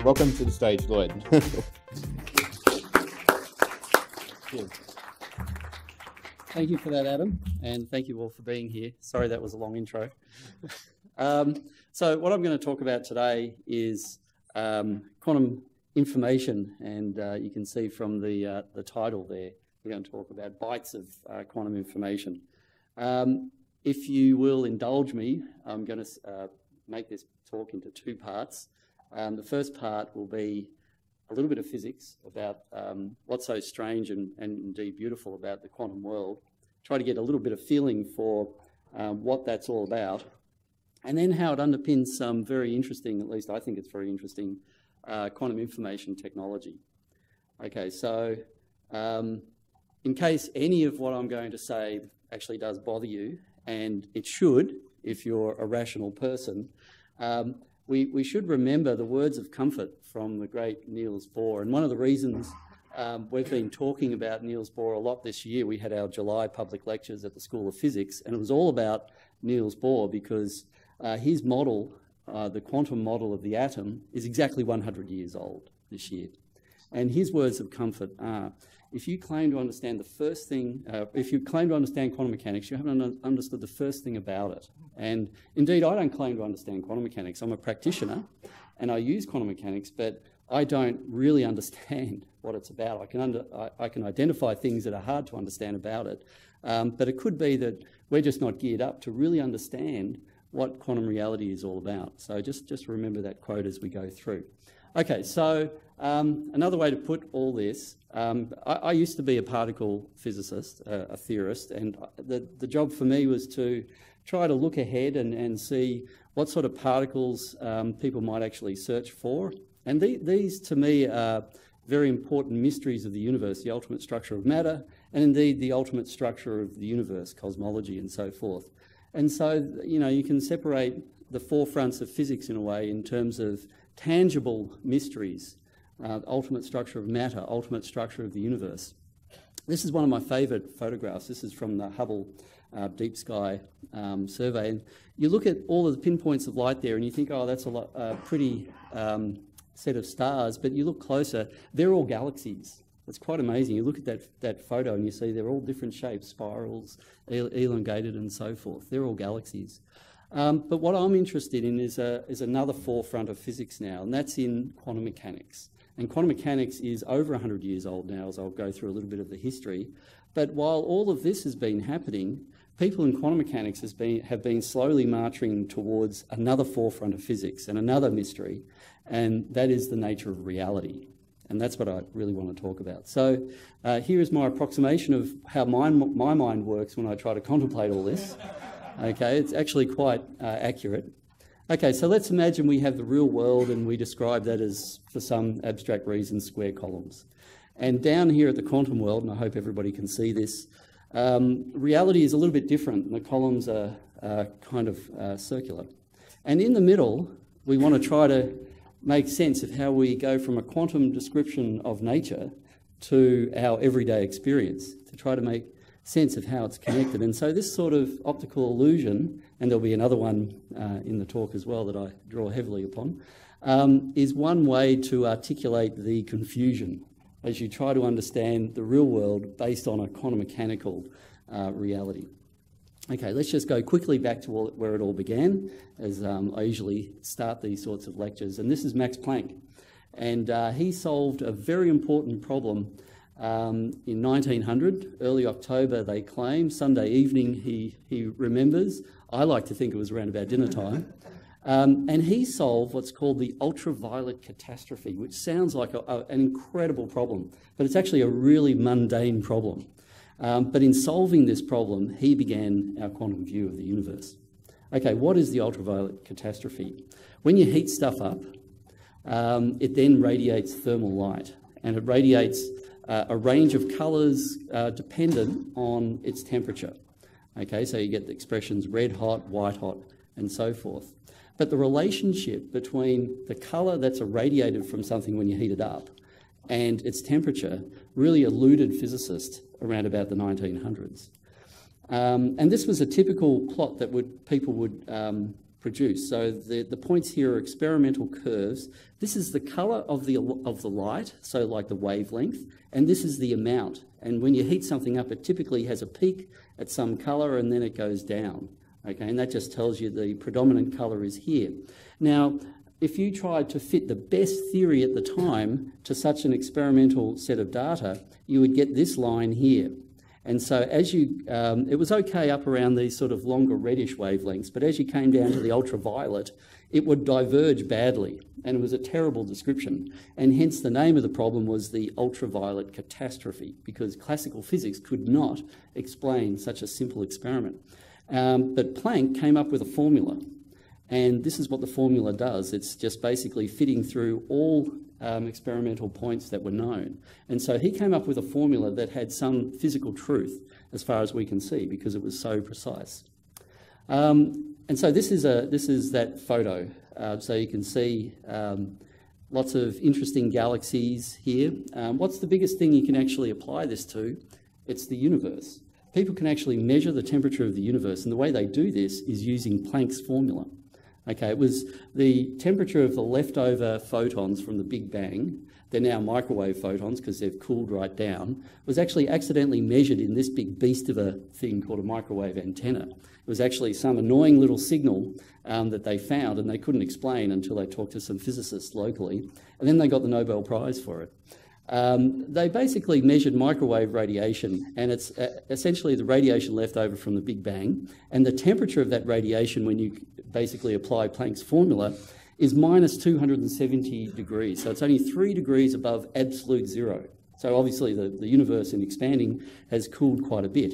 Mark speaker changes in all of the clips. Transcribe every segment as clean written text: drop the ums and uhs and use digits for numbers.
Speaker 1: Welcome to the stage, Lloyd.
Speaker 2: Thank you for that, Adam, and thank you all for being here. Sorry that was a long intro. So what I'm going to talk about today is quantum information, and you can see from the title there, we're going to talk about bytes of quantum information. If you will indulge me, I'm going to make this talk into two parts. The first part will be a little bit of physics about what's so strange and indeed beautiful about the quantum world. Try to get a little bit of feeling for what that's all about, and then how it underpins some very interesting, at least I think it's very interesting, quantum information technology. Okay, so in case any of what I'm going to say actually does bother you, and it should if you're a rational person, we should remember the words of comfort from the great Niels Bohr. And one of the reasons we've been talking about Niels Bohr a lot this year, we had our July public lectures at the School of Physics, and it was all about Niels Bohr because his model, the quantum model of the atom, is exactly 100 years old this year. And his words of comfort are, if you claim to understand the first thing, if you claim to understand quantum mechanics, you haven't understood the first thing about it. And indeed, I don't claim to understand quantum mechanics. I'm a practitioner and I use quantum mechanics, but I don't really understand what it's about. I can identify things that are hard to understand about it, but it could be that we're just not geared up to really understand what quantum reality is all about. So just remember that quote as we go through. Okay, so another way to put all this, I used to be a particle physicist, a theorist, and the job for me was to try to look ahead and see what sort of particles people might actually search for. And these, to me, are very important mysteries of the universe, the ultimate structure of matter, and indeed the ultimate structure of the universe, cosmology and so forth. And so, you know, you can separate the forefronts of physics in a way in terms of tangible mysteries, ultimate structure of matter, ultimate structure of the universe. This is one of my favourite photographs. This is from the Hubble Deep Sky survey. And you look at all of the pinpoints of light there and you think, oh, that's a pretty set of stars, but you look closer, they're all galaxies. It's quite amazing. You look at that photo and you see they're all different shapes, spirals, elongated and so forth. They're all galaxies. But what I'm interested in is another forefront of physics now, and that's in quantum mechanics. And quantum mechanics is over 100 years old now, as I'll go through a little bit of the history. But while all of this has been happening, people in quantum mechanics have been slowly marching towards another forefront of physics and another mystery, and that is the nature of reality. And that's what I really want to talk about. So here is my approximation of how my mind works when I try to contemplate all this. Okay, it's actually quite accurate. Okay, so let's imagine we have the real world and we describe that as, for some abstract reason, square columns. And down here at the quantum world, and I hope everybody can see this, reality is a little bit different, and the columns are kind of circular. And in the middle, we want to try to make sense of how we go from a quantum description of nature to our everyday experience, to try to make sense of how it's connected. And so this sort of optical illusion, and there'll be another one in the talk as well that I draw heavily upon, is one way to articulate the confusion as you try to understand the real world based on a quantum mechanical reality. Okay, let's just go quickly back to where it all began, as I usually start these sorts of lectures. And this is Max Planck. And he solved a very important problem in 1900, early October, they claim. Sunday evening, he remembers. I like to think it was around about dinner time. And he solved what's called the ultraviolet catastrophe, which sounds like an incredible problem, but it's actually a really mundane problem. But in solving this problem, he began our quantum view of the universe. Okay, what is the ultraviolet catastrophe? When you heat stuff up, it then radiates thermal light, and it radiates a range of colours dependent on its temperature. Okay, so you get the expressions red hot, white hot, and so forth. But the relationship between the colour that's irradiated from something when you heat it up and its temperature really eluded physicists around about the 1900s. And this was a typical plot that people would produced. So the points here are experimental curves. This is the colour of the light, so like the wavelength, and this is the amount. And when you heat something up, it typically has a peak at some colour and then it goes down. Okay, and that just tells you the predominant colour is here. Now, if you tried to fit the best theory at the time to such an experimental set of data, you would get this line here. And so as you, it was okay up around these sort of longer reddish wavelengths, but as you came down to the ultraviolet, it would diverge badly, and it was a terrible description. And hence the name of the problem was the ultraviolet catastrophe, because classical physics could not explain such a simple experiment. But Planck came up with a formula, and this is what the formula does. It's just basically fitting through all experimental points that were known. And so he came up with a formula that had some physical truth as far as we can see, because it was so precise. And so this is that photo. So you can see lots of interesting galaxies here. What's the biggest thing you can actually apply this to? It's the universe. People can actually measure the temperature of the universe, and the way they do this is using Planck's formula. Okay, it was the temperature of the leftover photons from the Big Bang. They're now microwave photons because they've cooled right down. Was actually accidentally measured in this big beast of a thing called a microwave antenna. It was actually some annoying little signal that they found and they couldn't explain until they talked to some physicists locally. And then they got the Nobel Prize for it. They basically measured microwave radiation, and it's essentially the radiation left over from the Big Bang, and the temperature of that radiation when you basically apply Planck's formula is minus 270 degrees. So it's only 3 degrees above absolute zero. So obviously the universe in expanding has cooled quite a bit.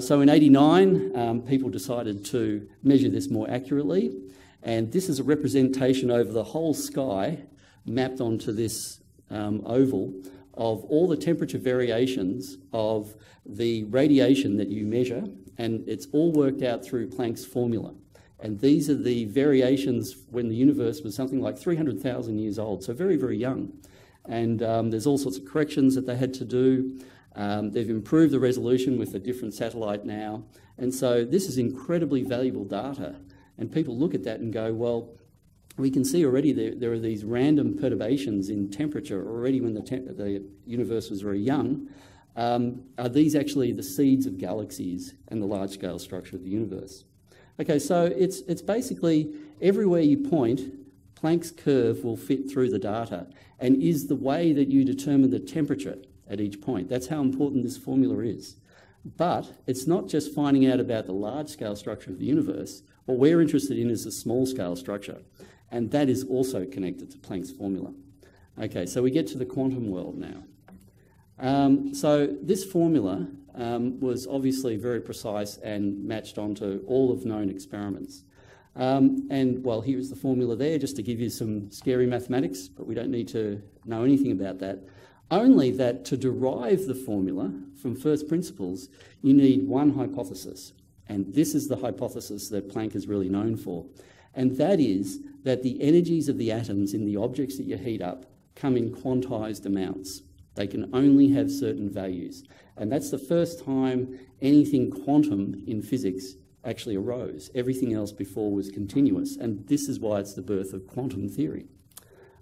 Speaker 2: So in '89, people decided to measure this more accurately, and this is a representation over the whole sky mapped onto this oval of all the temperature variations of the radiation that you measure, and it's all worked out through Planck's formula. And these are the variations when the universe was something like 300,000 years old, so very, very young. And there's all sorts of corrections that they had to do. They've improved the resolution with a different satellite now. And so this is incredibly valuable data. And people look at that and go, well, we can see already there are these random perturbations in temperature already when the universe was very young. Are these actually the seeds of galaxies and the large-scale structure of the universe? Okay, so it's basically everywhere you point, Planck's curve will fit through the data and is the way that you determine the temperature at each point. That's how important this formula is. But it's not just finding out about the large-scale structure of the universe. What we're interested in is the small-scale structure, and that is also connected to Planck's formula. Okay, so we get to the quantum world now. So this formula was obviously very precise and matched onto all of known experiments. And, well, here's the formula there, just to give you some scary mathematics, but we don't need to know anything about that. Only that to derive the formula from first principles, you need one hypothesis. And this is the hypothesis that Planck is really known for. And that is that the energies of the atoms in the objects that you heat up come in quantized amounts. They can only have certain values. And that's the first time anything quantum in physics actually arose. Everything else before was continuous. And this is why it's the birth of quantum theory.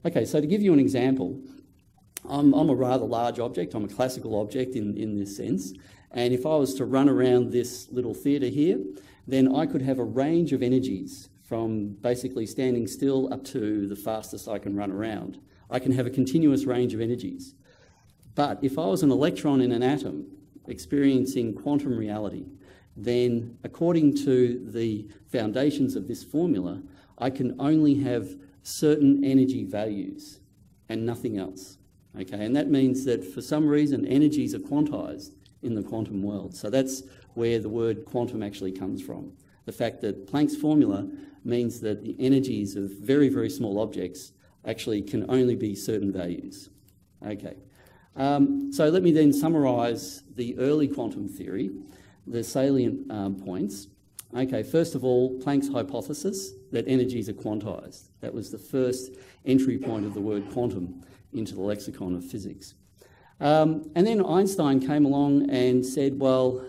Speaker 2: Okay, so to give you an example, I'm a rather large object. I'm a classical object in this sense. And if I was to run around this little theatre here, then I could have a range of energies from basically standing still up to the fastest I can run around. I can have a continuous range of energies. But if I was an electron in an atom experiencing quantum reality, then according to the foundations of this formula, I can only have certain energy values and nothing else. Okay, and that means that for some reason energies are quantized in the quantum world. So that's where the word quantum actually comes from. The fact that Planck's formula means that the energies of very, very small objects actually can only be certain values. Okay, so let me then summarise the early quantum theory, the salient points. Okay, first of all, Planck's hypothesis that energies are quantized. That was the first entry point of the word quantum into the lexicon of physics. And then Einstein came along and said, well,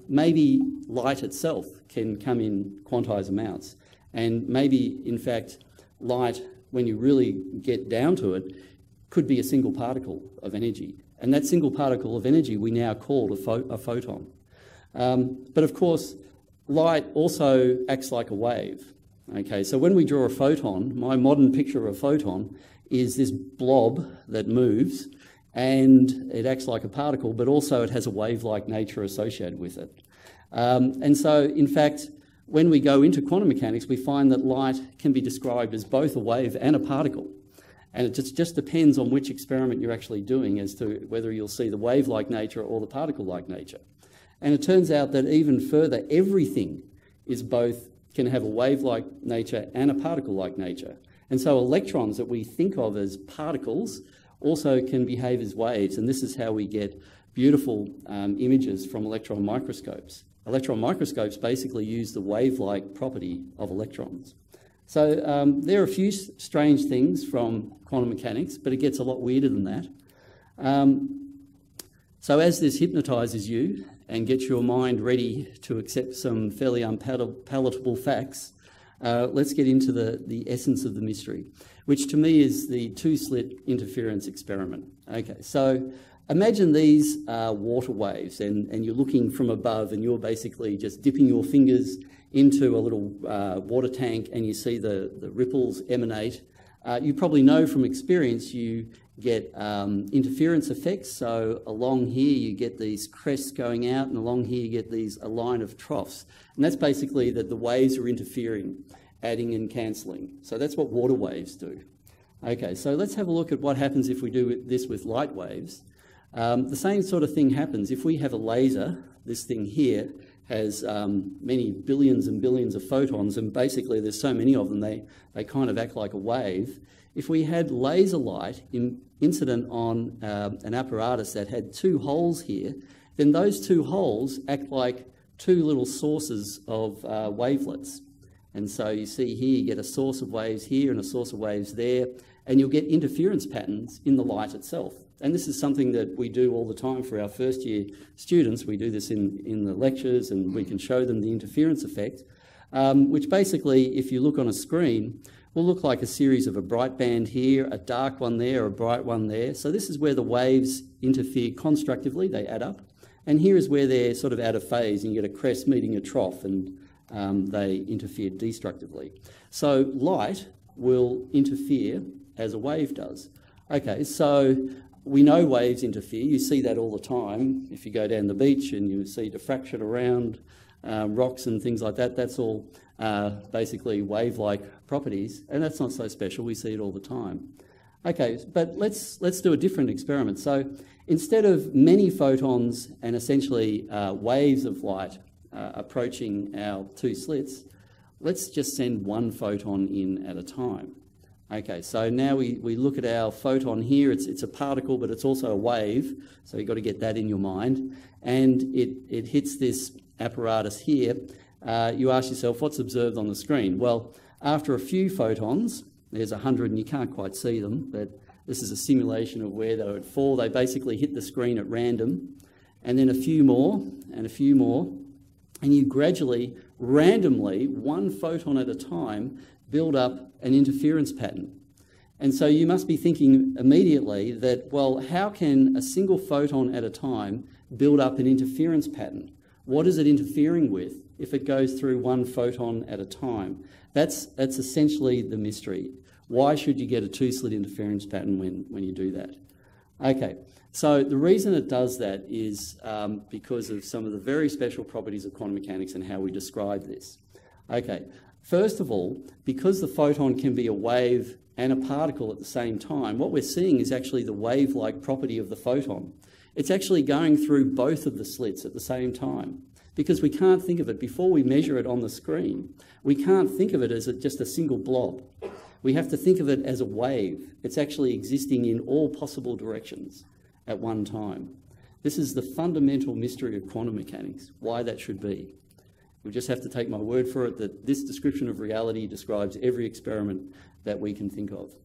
Speaker 2: maybe light itself can come in quantized amounts. And maybe, in fact, light, when you really get down to it, could be a single particle of energy. And that single particle of energy we now call a photon. But of course, light also acts like a wave. Okay, so when we draw a photon, my modern picture of a photon is this blob that moves, and it acts like a particle, but also it has a wave-like nature associated with it. And so, in fact, when we go into quantum mechanics, we find that light can be described as both a wave and a particle. And it just depends on which experiment you're actually doing as to whether you'll see the wave-like nature or the particle-like nature. And it turns out that even further, everything can have a wave-like nature and a particle-like nature. And so electrons that we think of as particles also can behave as waves, and this is how we get beautiful images from electron microscopes. Electron microscopes basically use the wave-like property of electrons. So there are a few strange things from quantum mechanics, but it gets a lot weirder than that. So as this hypnotises you and gets your mind ready to accept some fairly unpalatable facts, let's get into the essence of the mystery, which to me is the two-slit interference experiment. Okay, so imagine these are water waves, and you're looking from above, and you're basically just dipping your fingers into a little water tank, and you see the ripples emanate. You probably know from experience you get interference effects. So along here you get these crests going out, and along here you get a line of troughs. And that's basically that the waves are interfering, adding and cancelling. So that's what water waves do. Okay, so let's have a look at what happens if we do this with light waves. The same sort of thing happens if we have a laser. This thing here has many billions and billions of photons, and basically there's so many of them they kind of act like a wave. If we had laser light incident on an apparatus that had two holes here, then those two holes act like two little sources of wavelets. And so you see here you get a source of waves here and a source of waves there, and you'll get interference patterns in the light itself. And this is something that we do all the time for our first year students. We do this in the lectures, and we can show them the interference effect, which basically, if you look on a screen, will look like a series of a bright band here, a dark one there, a bright one there. So this is where the waves interfere constructively, they add up. And here is where they're sort of out of phase, and you get a crest meeting a trough, and they interfere destructively. So light will interfere as a wave does. Okay, so we know waves interfere. You see that all the time. If you go down the beach and you see diffraction around rocks and things like that, that's all basically wave-like properties, and that's not so special. We see it all the time. Okay, but let's do a different experiment. So instead of many photons and essentially waves of light approaching our two slits, let's just send one photon in at a time. Okay, so now we look at our photon here. It's a particle, but it's also a wave, so you've got to get that in your mind. And it hits this apparatus here. You ask yourself, what's observed on the screen? Well, after a few photons, there's 100 and you can't quite see them, but this is a simulation of where they would fall. They basically hit the screen at random, and then a few more, and a few more, and you gradually, randomly, one photon at a time, build up an interference pattern. And so you must be thinking immediately that, well, how can a single photon at a time build up an interference pattern? What is it interfering with if it goes through one photon at a time? That's essentially the mystery. Why should you get a two-slit interference pattern when you do that? Okay, so the reason it does that is because of some of the very special properties of quantum mechanics and how we describe this. Okay, first of all, because the photon can be a wave and a particle at the same time, what we're seeing is actually the wave-like property of the photon. It's actually going through both of the slits at the same time, because we can't think of it, before we measure it on the screen, we can't think of it as just a single blob. We have to think of it as a wave. It's actually existing in all possible directions at one time. This is the fundamental mystery of quantum mechanics, why that should be. We just have to take my word for it that this description of reality describes every experiment that we can think of.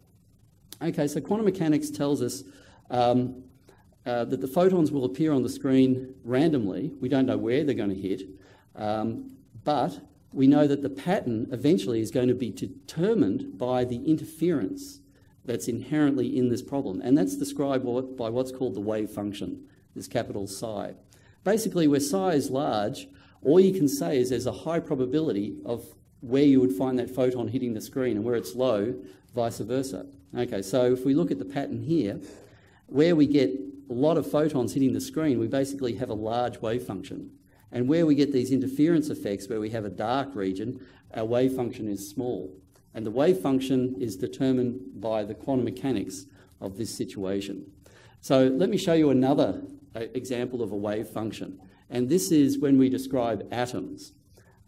Speaker 2: Okay, so quantum mechanics tells us that the photons will appear on the screen randomly. We don't know where they're going to hit, but we know that the pattern eventually is going to be determined by the interference that's inherently in this problem. And that's described by what's called the wave function, this capital psi. Basically, where psi is large, all you can say is there's a high probability of where you would find that photon hitting the screen, and where it's low, vice versa. Okay, so if we look at the pattern here, where we get a lot of photons hitting the screen, we basically have a large wave function. And where we get these interference effects, where we have a dark region, our wave function is small. And the wave function is determined by the quantum mechanics of this situation. So let me show you another example of a wave function. And this is when we describe atoms.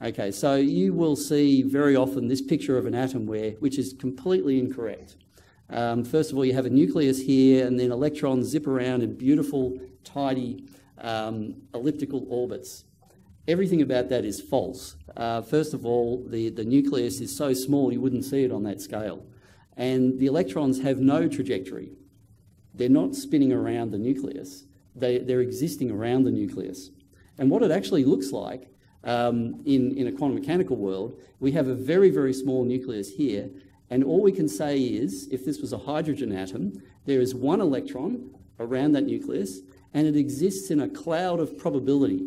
Speaker 2: Okay, so you will see very often this picture of an atom which is completely incorrect. First of all, you have a nucleus here, and then electrons zip around in beautiful, tidy, elliptical orbits. Everything about that is false. First of all, the nucleus is so small you wouldn't see it on that scale. And the electrons have no trajectory. They're not spinning around the nucleus. They're existing around the nucleus. And what it actually looks like in a quantum mechanical world, we have a very, very small nucleus here, and all we can say is, if this was a hydrogen atom, there is one electron around that nucleus, and it exists in a cloud of probability.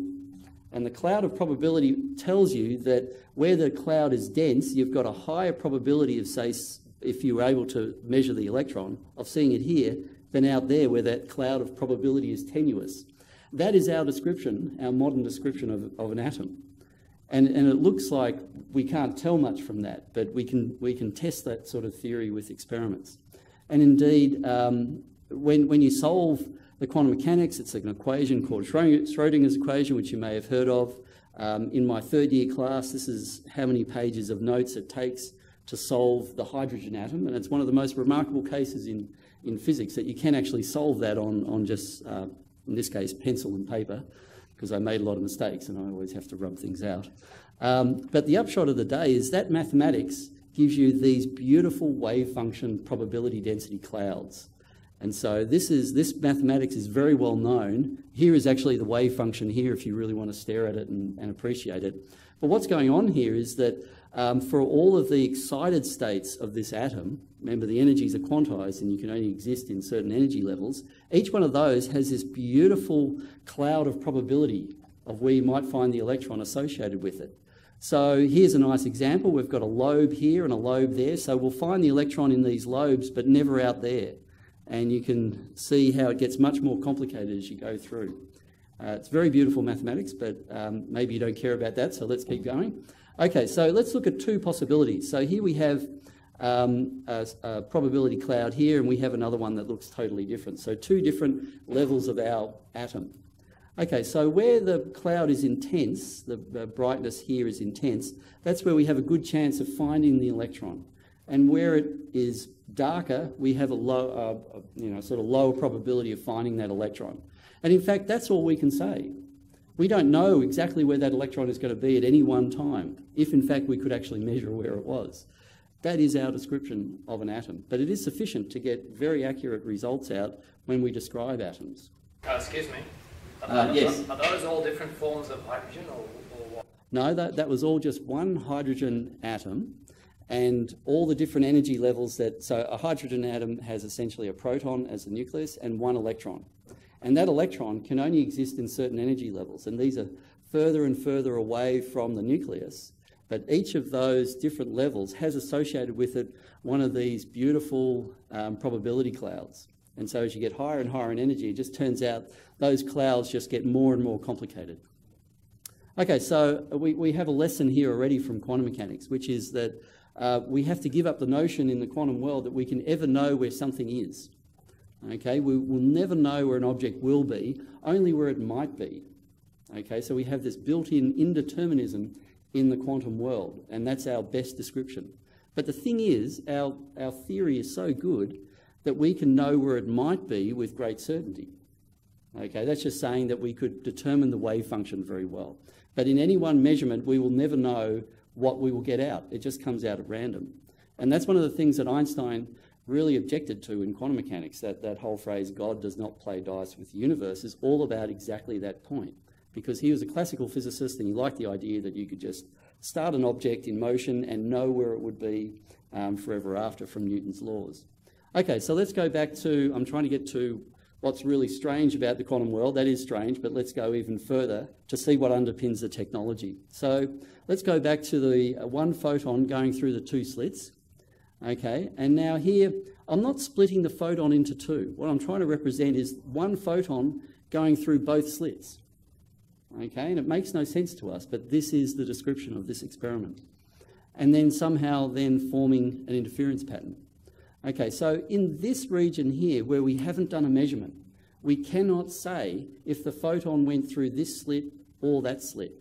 Speaker 2: And the cloud of probability tells you that where the cloud is dense, you've got a higher probability of, say, if you were able to measure the electron, of seeing it here, than out there where that cloud of probability is tenuous. That is our description, our modern description of an atom. And it looks like we can't tell much from that, but we can test that sort of theory with experiments. And indeed, when you solve the quantum mechanics, it's an equation called Schrodinger's equation, which you may have heard of. In my third year class, this is how many pages of notes it takes to solve the hydrogen atom, and it's one of the most remarkable cases in physics that you can actually solve that on just, in this case, pencil and paper, because I made a lot of mistakes and I always have to rub things out. But the upshot of the day is that mathematics gives you these beautiful wave function probability density clouds. And so this mathematics is very well known. Here is actually the wave function here if you really want to stare at it and appreciate it. But what's going on here is that for all of the excited states of this atom, remember the energies are quantized and you can only exist in certain energy levels, each one of those has this beautiful cloud of probability of where you might find the electron associated with it. So here's a nice example. We've got a lobe here and a lobe there, so we'll find the electron in these lobes but never out there. And you can see how it gets much more complicated as you go through. It's very beautiful mathematics, but maybe you don't care about that, so let's keep going. Okay, so let's look at two possibilities. So here we have a probability cloud here, and we have another one that looks totally different. So two different levels of our atom. Okay, so where the cloud is intense, the brightness here is intense, that's where we have a good chance of finding the electron. And where it is darker, we have a low, sort of lower probability of finding that electron. And in fact, that's all we can say. We don't know exactly where that electron is going to be at any one time, if in fact we could actually measure where it was. That is our description of an atom, but it is sufficient to get very accurate results out when we describe atoms.
Speaker 1: Excuse me?
Speaker 2: Yes.
Speaker 1: Are those all different forms of hydrogen or what?
Speaker 2: No, that was all just one hydrogen atom, and all the different energy levels so a hydrogen atom has essentially a proton as a nucleus and one electron. And that electron can only exist in certain energy levels, and these are further and further away from the nucleus. But each of those different levels has associated with it one of these beautiful probability clouds. And so as you get higher and higher in energy, it just turns out those clouds just get more and more complicated. Okay, so we have a lesson here already from quantum mechanics, which is that we have to give up the notion in the quantum world that we can ever know where something is. Okay, we will never know where an object will be, only where it might be. Okay, so we have this built-in indeterminism in the quantum world, and that's our best description. But the thing is, our theory is so good that we can know where it might be with great certainty. Okay, that's just saying that we could determine the wave function very well. But in any one measurement, we will never know what we will get out. It just comes out at random. And that's one of the things that Einstein really objected to in quantum mechanics, that whole phrase, God does not play dice with the universe, is all about exactly that point. Because he was a classical physicist and he liked the idea that you could just start an object in motion and know where it would be forever after from Newton's laws. Okay, so let's go back to, I'm trying to get to what's really strange about the quantum world. That is strange, but let's go even further to see what underpins the technology. So let's go back to the one photon going through the two slits. Okay, and now here, I'm not splitting the photon into two. What I'm trying to represent is one photon going through both slits. Okay, and it makes no sense to us, but this is the description of this experiment. And then somehow then forming an interference pattern. Okay, so in this region here, where we haven't done a measurement, we cannot say if the photon went through this slit or that slit.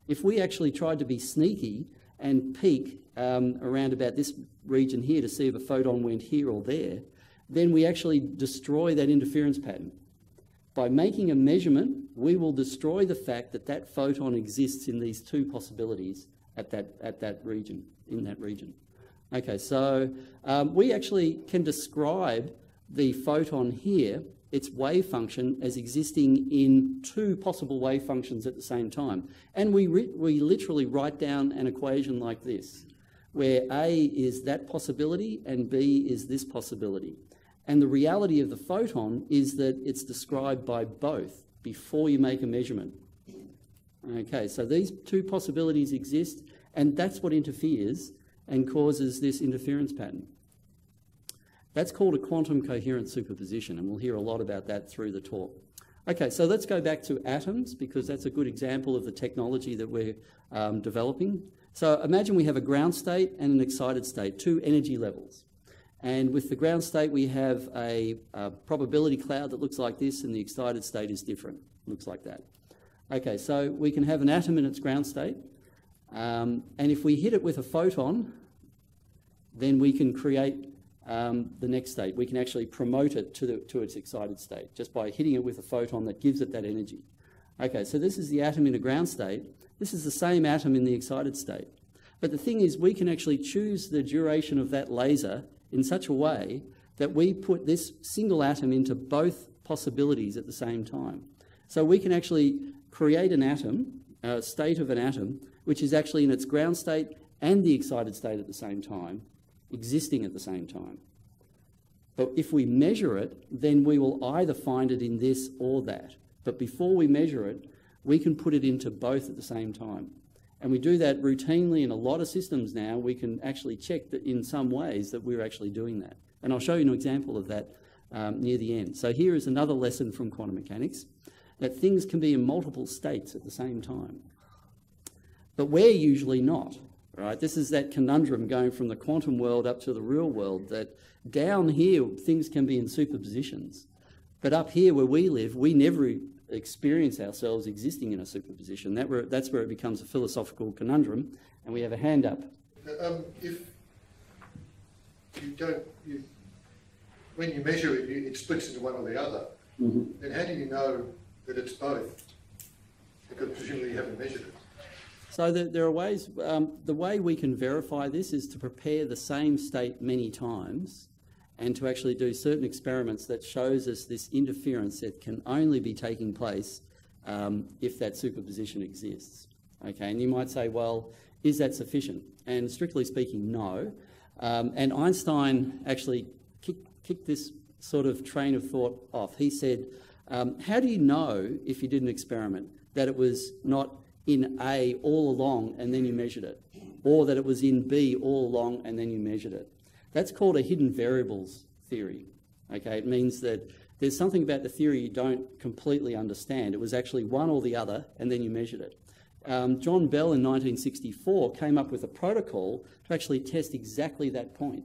Speaker 2: If we actually tried to be sneaky and peek around about this region here to see if a photon went here or there, then we actually destroy that interference pattern. By making a measurement, we will destroy the fact that that photon exists in these two possibilities at that region, in that region. Okay, so we actually can describe the photon here, its wave function, as existing in two possible wave functions at the same time. And we literally write down an equation like this, where A is that possibility and B is this possibility. And the reality of the photon is that it's described by both before you make a measurement. Okay, so these two possibilities exist, and that's what interferes and causes this interference pattern. That's called a quantum coherent superposition, and we'll hear a lot about that through the talk. Okay, so let's go back to atoms, because that's a good example of the technology that we're developing. So imagine we have a ground state and an excited state, two energy levels. And with the ground state, we have a probability cloud that looks like this, and the excited state is different, looks like that. Okay, so we can have an atom in its ground state, and if we hit it with a photon, then we can create the next state. We can actually promote it to its excited state just by hitting it with a photon that gives it that energy. Okay, so this is the atom in a ground state. This is the same atom in the excited state. But the thing is, we can actually choose the duration of that laser in such a way that we put this single atom into both possibilities at the same time. So we can actually create an atom, a state of an atom, which is actually in its ground state and the excited state at the same time, existing at the same time. But if we measure it, then we will either find it in this or that. But before we measure it, we can put it into both at the same time. And we do that routinely in a lot of systems now. We can actually check that in some ways that we're actually doing that. And I'll show you an example of that near the end. So here is another lesson from quantum mechanics, that things can be in multiple states at the same time. But we're usually not, right? This is that conundrum going from the quantum world up to the real world, that down here things can be in superpositions. But up here where we live, we never experience ourselves existing in a superposition. That's where it becomes a philosophical conundrum, and we have a hand up.
Speaker 3: If you don't, when you measure it, it splits into one or the other, then how do you know that it's both? Because presumably you haven't measured it.
Speaker 2: So there are ways, the way we can verify this is to prepare the same state many times and to actually do certain experiments that shows us this interference that can only be taking place if that superposition exists. Okay, and you might say, well, is that sufficient? And strictly speaking, no. And Einstein actually kicked this sort of train of thought off. He said, how do you know, if you did an experiment, that it was not in A all along and then you measured it, or that it was in B all along and then you measured it? That's called a hidden variables theory. Okay, it means that there's something about the theory you don't completely understand. It was actually one or the other and then you measured it. John Bell in 1964 came up with a protocol to actually test exactly that point.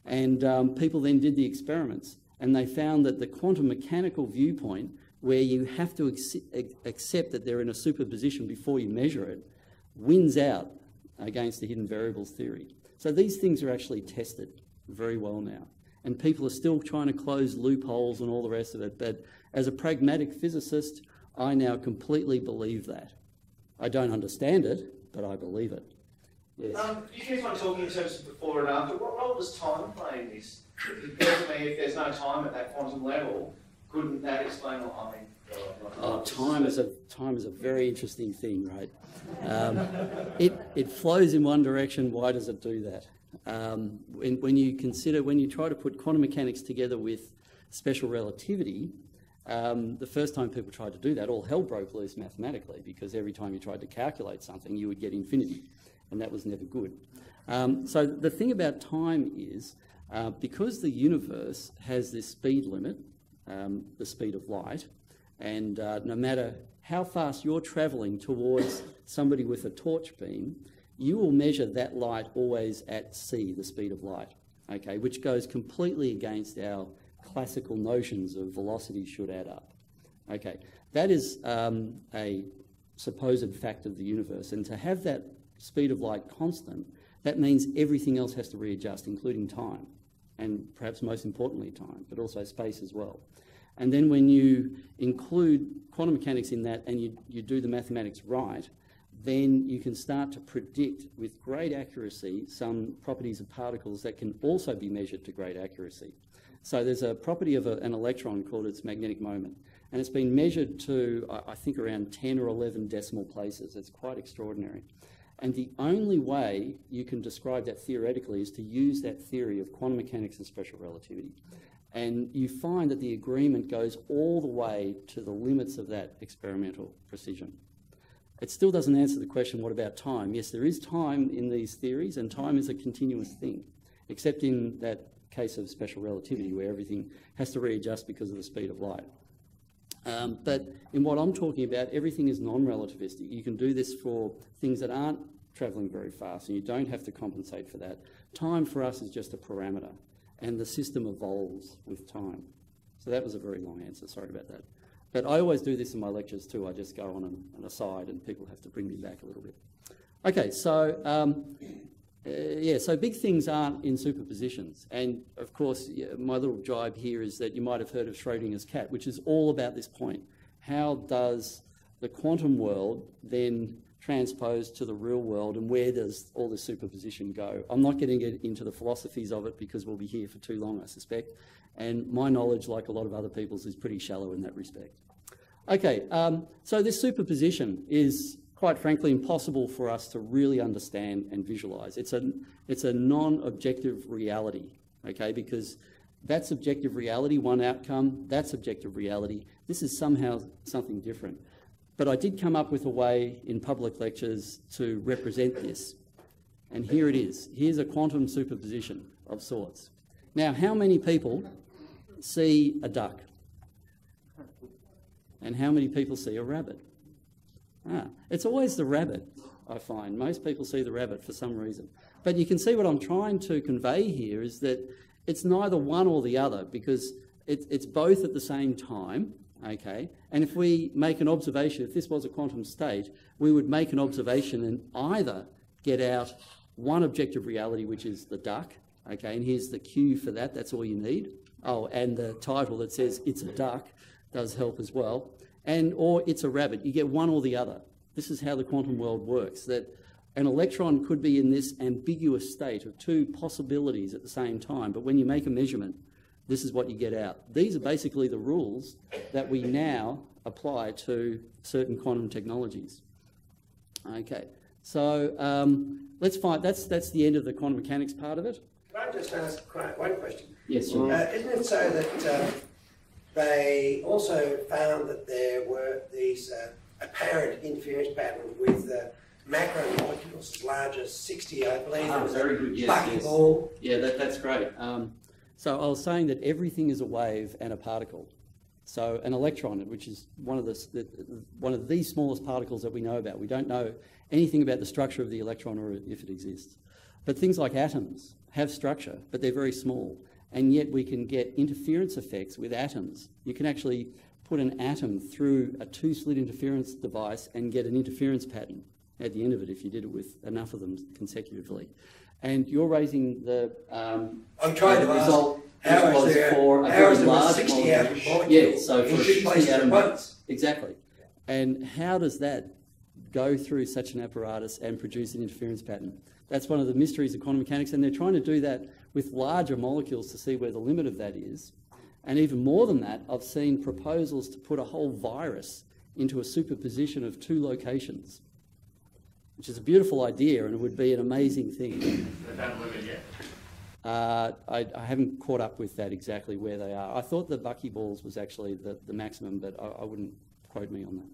Speaker 2: And people then did the experiments, and they found that the quantum mechanical viewpoint, where you have to accept that they're in a superposition before you measure it, wins out against the hidden variables theory. So these things are actually tested very well now. And people are still trying to close loopholes and all the rest of it. But as a pragmatic physicist, I now completely believe that. I don't understand it, but I believe it. Yes.
Speaker 4: You keep on talking in terms of before and after. What role does time play in this? It appears to me if there's no time at that quantum level, couldn't that explain, I mean,
Speaker 2: Oh, time is a very interesting thing, right? It flows in one direction. Why does it do that? When you try to put quantum mechanics together with special relativity, the first time people tried to do that, all hell broke loose mathematically, because every time you tried to calculate something, you would get infinity, and that was never good. So the thing about time is, because the universe has this speed limit, the speed of light, and no matter how fast you're travelling towards somebody with a torch beam, you will measure that light always at c, the speed of light, okay, which goes completely against our classical notions of velocity should add up. Okay, that is a supposed fact of the universe, and to have that speed of light constant, that means everything else has to readjust, including time, and perhaps most importantly time, but also space as well. And then when you include quantum mechanics in that and you do the mathematics right, then you can start to predict with great accuracy some properties of particles that can also be measured to great accuracy. So there's a property of an electron called its magnetic moment, and it's been measured to, I think, around 10 or 11 decimal places. It's quite extraordinary. And the only way you can describe that theoretically is to use that theory of quantum mechanics and special relativity. And you find that the agreement goes all the way to the limits of that experimental precision. It still doesn't answer the question, what about time? Yes, there is time in these theories, and time is a continuous thing, except in that case of special relativity where everything has to readjust because of the speed of light. But in what I'm talking about, everything is non-relativistic. You can do this for things that aren't travelling very fast, and you don't have to compensate for that. Time for us is just a parameter, and the system evolves with time. So that was a very long answer, sorry about that. But I always do this in my lectures too. I just go on an aside and people have to bring me back a little bit. Okay, so so big things aren't in superpositions. And of course, my little jibe here is that you might have heard of Schrodinger's cat, which is all about this point. How does the quantum world then transpose to the real world, and where does all the superposition go? I'm not getting into the philosophies of it because we'll be here for too long, I suspect. And my knowledge, like a lot of other people's, is pretty shallow in that respect. Okay, so this superposition is, quite frankly, impossible for us to really understand and visualise. It's a non-objective reality, okay, because that's objective reality, one outcome, that's objective reality. This is somehow something different. But I did come up with a way in public lectures to represent this. And here it is. Here's a quantum superposition of sorts. Now, how many people see a duck? And how many people see a rabbit? It's always the rabbit, I find. Most people see the rabbit for some reason. But you can see what I'm trying to convey here is that it's neither one or the other, because it's both at the same time, okay? And if we make an observation, if this was a quantum state, we would make an observation and either get out one objective reality, which is the duck, okay? And here's the cue for that, that's all you need. Oh, and the title that says it's a duck does help as well. Or it's a rabbit. You get one or the other. This is how the quantum world works, that an electron could be in this ambiguous state of two possibilities at the same time, but when you make a measurement, this is what you get out. These are basically the rules that we now apply to certain quantum technologies. Okay, so let's find, that's the end of the quantum mechanics part of it.
Speaker 5: Can I just ask one question?
Speaker 2: Yes, sure.
Speaker 5: Isn't it so that they also found that there were these apparent interference patterns with macromolecules as large as 60, I believe?
Speaker 2: Very good, yes,
Speaker 5: buckyball.
Speaker 2: Yeah, that's great. So I was saying that everything is a wave and a particle. So an electron, which is one of the smallest particles that we know about. We don't know anything about the structure of the electron or if it exists. But things like atoms have structure, but they're very small. And yet we can get interference effects with atoms. You can actually put an atom through a two-slit interference device and get an interference pattern at the end of it if you did it with enough of them consecutively. And you're raising the
Speaker 5: I'm trying to
Speaker 2: result
Speaker 5: how
Speaker 2: was
Speaker 5: is there,
Speaker 2: for a
Speaker 5: how
Speaker 2: very
Speaker 5: is there
Speaker 2: large
Speaker 5: 60 atom molecule
Speaker 2: Yeah, so for
Speaker 5: in
Speaker 2: a
Speaker 5: 60 places
Speaker 2: 60
Speaker 5: at
Speaker 2: atom,
Speaker 5: once?
Speaker 2: exactly. And how does that go through such an apparatus and produce an interference pattern? That's one of the mysteries of quantum mechanics, and they're trying to do that with larger molecules to see where the limit of that is. And even more than that, I've seen proposals to put a whole virus into a superposition of two locations, which is a beautiful idea and it would be an amazing thing.
Speaker 6: They don't live it yet.
Speaker 2: I haven't caught up with that exactly where they are. I thought the buckyballs was actually the maximum, but I wouldn't quote me on that.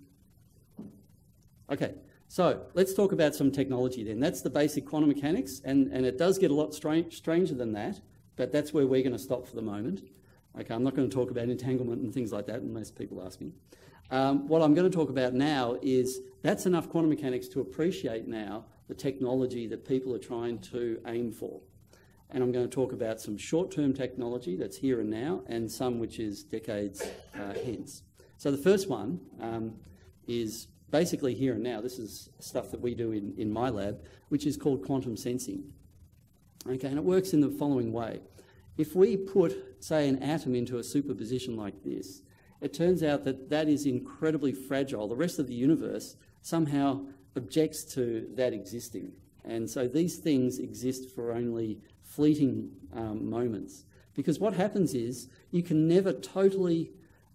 Speaker 2: Okay, so let's talk about some technology then. That's the basic quantum mechanics, and it does get a lot stranger than that, but that's where we're going to stop for the moment. Okay, I'm not going to talk about entanglement and things like that unless people ask me. What I'm going to talk about now is that's enough quantum mechanics to appreciate now the technology that people are trying to aim for. And I'm going to talk about some short-term technology that's here and now and some which is decades hence. So the first one is basically here and now. This is stuff that we do in my lab, which is called quantum sensing. Okay, and it works in the following way. If we put, say, an atom into a superposition like this, it turns out that that is incredibly fragile. The rest of the universe somehow objects to that existing. And so these things exist for only fleeting moments. Because what happens is you can never totally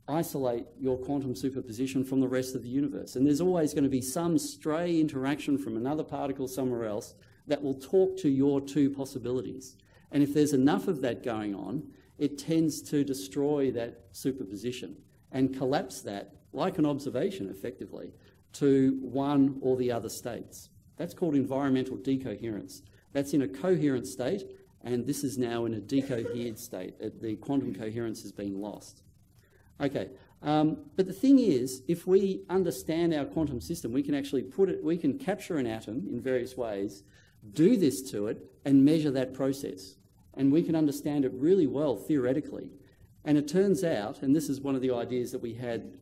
Speaker 2: isolate your quantum superposition from the rest of the universe. And there's always going to be some stray interaction from another particle somewhere else that will talk to your two possibilities. And if there's enough of that going on, it tends to destroy that superposition and collapse that, like an observation effectively, to one or the other states. That's called environmental decoherence. That's in a coherent state, and this is now in a decohered state. The quantum coherence has been lost. Okay, but the thing is, if we understand our quantum system, we can actually we can capture an atom in various ways, do this to it, and measure that process. And we can understand it really well theoretically. And it turns out, and this is one of the ideas that we had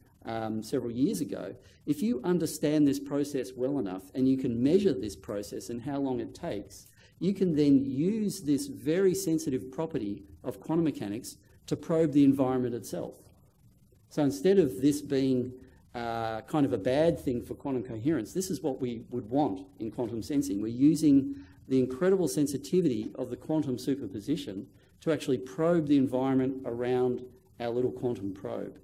Speaker 2: several years ago, if you understand this process well enough and you can measure this process and how long it takes, you can then use this very sensitive property of quantum mechanics to probe the environment itself. So instead of this being kind of a bad thing for quantum coherence, this is what we would want in quantum sensing. We're using the incredible sensitivity of the quantum superposition to actually probe the environment around our little quantum probe.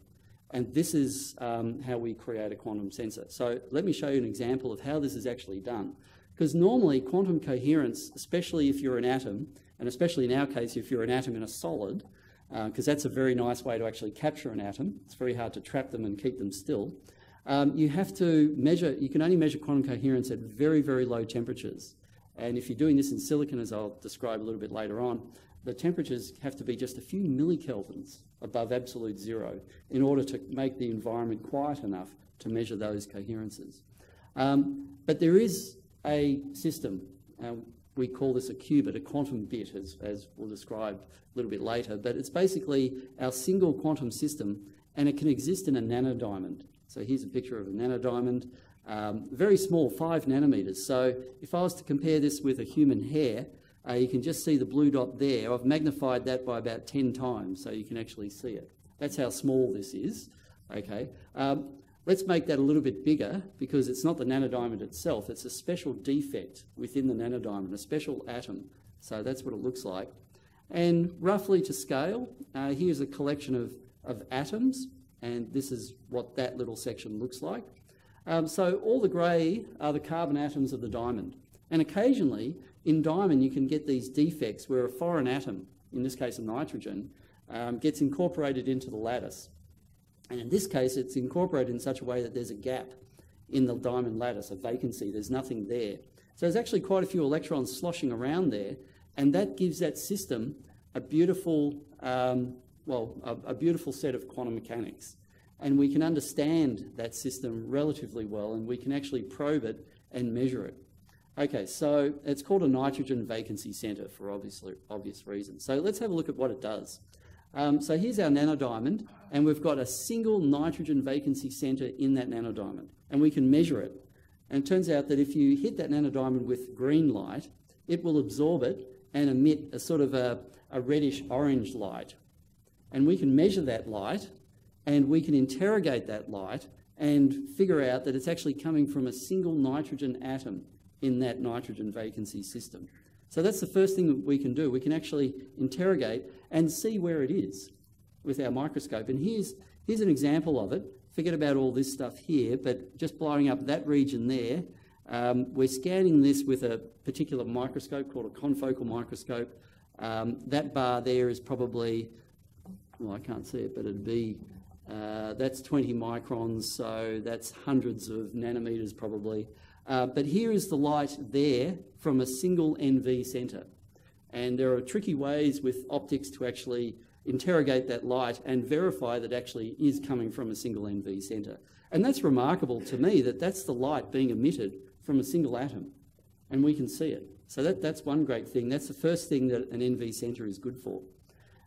Speaker 2: And this is how we create a quantum sensor. So let me show you an example of how this is actually done. Because normally quantum coherence, especially if you're an atom, and especially in our case if you're an atom in a solid, because that's a very nice way to actually capture an atom. It's very hard to trap them and keep them still. You have to measure, you can only measure quantum coherence at very, very low temperatures. And if you're doing this in silicon, as I'll describe a little bit later on, the temperatures have to be just a few millikelvins above absolute zero in order to make the environment quiet enough to measure those coherences. But there is a system, we call this a qubit, a quantum bit, as we'll describe a little bit later, but it's basically our single quantum system, and it can exist in a nanodiamond. So here's a picture of a nanodiamond, very small, 5 nanometers. So if I was to compare this with a human hair, you can just see the blue dot there. I've magnified that by about 10 times so you can actually see it. That's how small this is. Okay. Let's make that a little bit bigger because it's not the nanodiamond itself, it's a special defect within the nanodiamond, a special atom. So that's what it looks like. And roughly to scale, here's a collection of atoms, and this is what that little section looks like. So all the grey are the carbon atoms of the diamond. And occasionally, in diamond, you can get these defects where a foreign atom, in this case a nitrogen, gets incorporated into the lattice. And in this case, it's incorporated in such a way that there's a gap in the diamond lattice, a vacancy, there's nothing there. So there's actually quite a few electrons sloshing around there, and that gives that system a beautiful, a beautiful set of quantum mechanics. And we can understand that system relatively well, and we can actually probe it and measure it. Okay, so it's called a nitrogen vacancy center for obvious reasons. So let's have a look at what it does. So here's our nanodiamond, and we've got a single nitrogen vacancy center in that nanodiamond, and we can measure it. And it turns out that if you hit that nanodiamond with green light, it will absorb it and emit a sort of a reddish-orange light. And we can measure that light, and we can interrogate that light and figure out that it's actually coming from a single nitrogen atom in that nitrogen vacancy system. So that's the first thing that we can do. We can actually interrogate and see where it is. with our microscope. And here's an example of it. Forget about all this stuff here, but just blowing up that region there. We're scanning this with a particular microscope called a confocal microscope. That bar there is probably, well, I can't see it, but it'd be, that's 20 microns, so that's hundreds of nanometers probably. But here is the light there from a single NV centre. And there are tricky ways with optics to actually interrogate that light and verify that it actually is coming from a single NV centre. And that's remarkable to me, that that's the light being emitted from a single atom, and we can see it. So that's one great thing. That's the first thing that an NV centre is good for.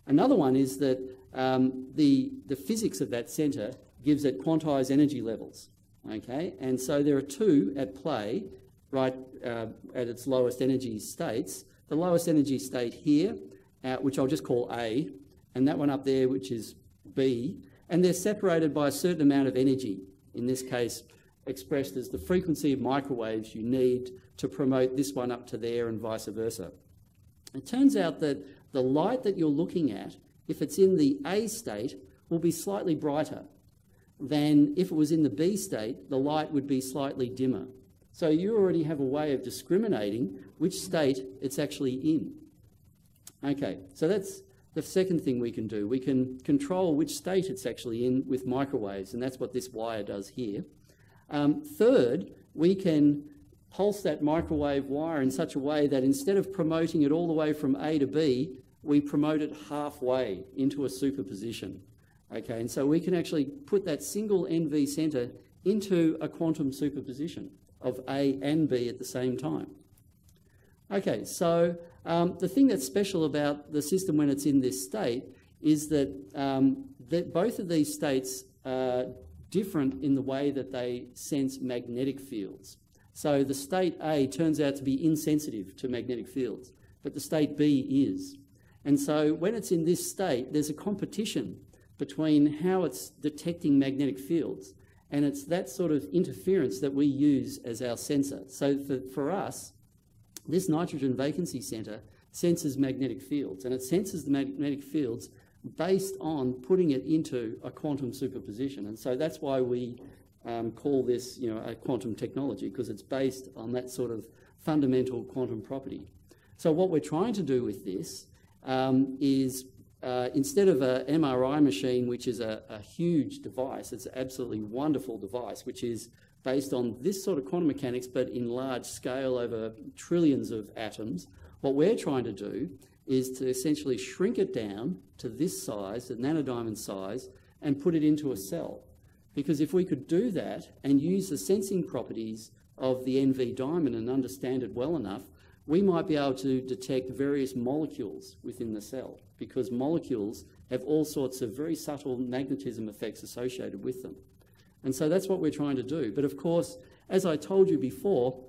Speaker 2: Another one is that the physics of that centre gives it quantised energy levels, okay? And so there are two at play, right at its lowest energy states. The lowest energy state here, which I'll just call A, and that one up there, which is B, and they're separated by a certain amount of energy, in this case expressed as the frequency of microwaves you need to promote this one up to there and vice versa. It turns out that the light that you're looking at, if it's in the A state, will be slightly brighter than if it was in the B state, the light would be slightly dimmer. So you already have a way of discriminating which state it's actually in. Okay, so that's the second thing we can do. We can control which state it's actually in with microwaves, and that's what this wire does here. Third, we can pulse that microwave wire in such a way that instead of promoting it all the way from A to B, we promote it halfway into a superposition. Okay, and so we can actually put that single NV centre into a quantum superposition of A and B at the same time. Okay, so the thing that's special about the system when it's in this state is that, both of these states are different in the way that they sense magnetic fields. So the state A turns out to be insensitive to magnetic fields, but the state B is. And so when it's in this state, there's a competition between how it's detecting magnetic fields, and it's that sort of interference that we use as our sensor. So for us, this nitrogen vacancy centre senses magnetic fields, and it senses the magnetic fields based on putting it into a quantum superposition. And so that's why we call this, a quantum technology, because it's based on that sort of fundamental quantum property. So what we're trying to do with this is instead of an MRI machine, which is a huge device, it's an absolutely wonderful device, which is based on this sort of quantum mechanics, but in large scale over trillions of atoms. What we're trying to do is to essentially shrink it down to this size, the nanodiamond size, and put it into a cell. Because if we could do that and use the sensing properties of the NV diamond and understand it well enough, we might be able to detect various molecules within the cell, because molecules have all sorts of very subtle magnetism effects associated with them. And so that's what we're trying to do. But of course, as I told you before,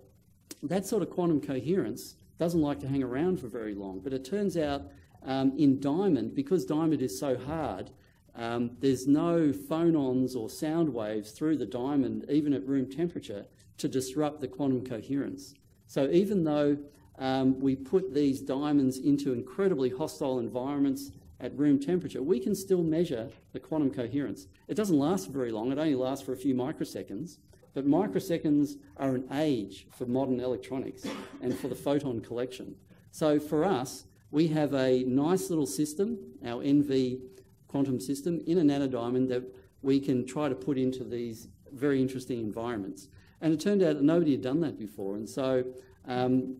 Speaker 2: that sort of quantum coherence doesn't like to hang around for very long. But it turns out in diamond, because diamond is so hard, there's no phonons or sound waves through the diamond, even at room temperature, to disrupt the quantum coherence. So even though we put these diamonds into incredibly hostile environments at room temperature, we can still measure the quantum coherence. It doesn't last very long. It only lasts for a few microseconds. But microseconds are an age for modern electronics and for the photon collection. So for us, we have a nice little system, our NV quantum system, in a nanodiamond that we can try to put into these very interesting environments. And it turned out that nobody had done that before. And so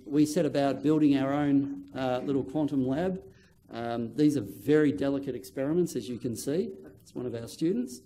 Speaker 2: we set about building our own little quantum lab. These are very delicate experiments, as you can see. It's one of our students.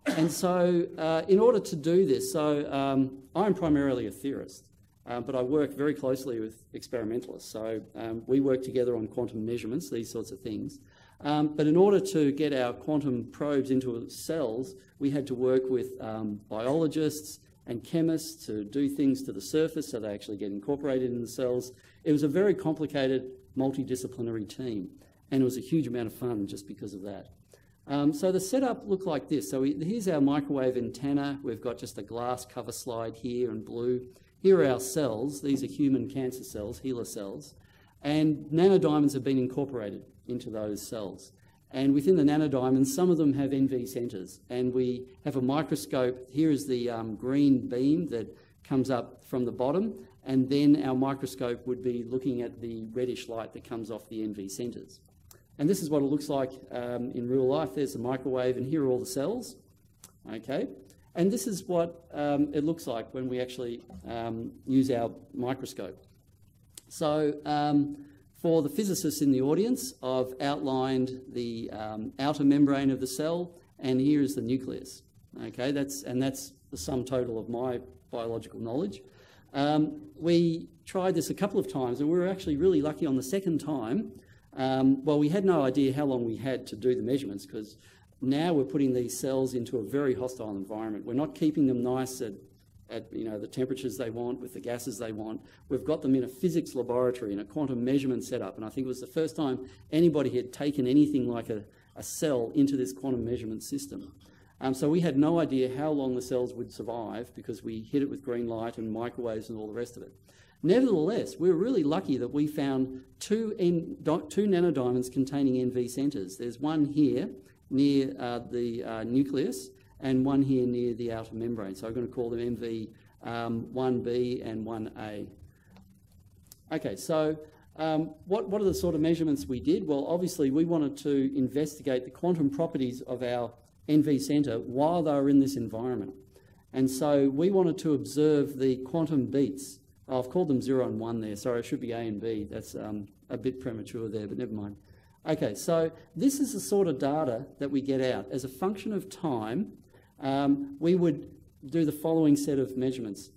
Speaker 2: And so in order to do this, so I'm primarily a theorist, but I work very closely with experimentalists. So we work together on quantum measurements, these sorts of things. But in order to get our quantum probes into cells, we had to work with biologists and chemists to do things to the surface so they actually get incorporated in the cells. It was a very complicated, multidisciplinary team, and it was a huge amount of fun just because of that. So the setup looked like this. So here's our microwave antenna. We've got just a glass cover slide here in blue. Here are our cells. These are human cancer cells, HeLa cells. And nanodiamonds have been incorporated into those cells. And within the nanodiamonds, some of them have NV centres. And we have a microscope. Here is the green beam that comes up from the bottom. And then our microscope would be looking at the reddish light that comes off the NV centres. And this is what it looks like in real life. There's the microwave, and here are all the cells. Okay. And this is what it looks like when we actually use our microscope. So for the physicists in the audience, I've outlined the outer membrane of the cell, and here is the nucleus. Okay, that's the sum total of my biological knowledge. We tried this a couple of times, and we were actually really lucky on the second time. Well, we had no idea how long we had to do the measurements, because now we're putting these cells into a very hostile environment. We're not keeping them nice at the temperatures they want with the gases they want. We've got them in a physics laboratory in a quantum measurement setup, and I think it was the first time anybody had taken anything like a cell into this quantum measurement system. So we had no idea how long the cells would survive, because we hit it with green light and microwaves and all the rest of it. Nevertheless, we were really lucky that we found two nanodiamonds containing NV centres. There's one here near the nucleus, and one here near the outer membrane. So I'm going to call them MV 1B and 1A. Okay, so what are the sort of measurements we did? Well, obviously we wanted to investigate the quantum properties of our NV centre while they were in this environment. And so we wanted to observe the quantum beats. Oh, I've called them 0 and 1 there. Sorry, it should be A and B. That's a bit premature there, but never mind. Okay, so this is the sort of data that we get out. As a function of time, we would do the following set of measurements.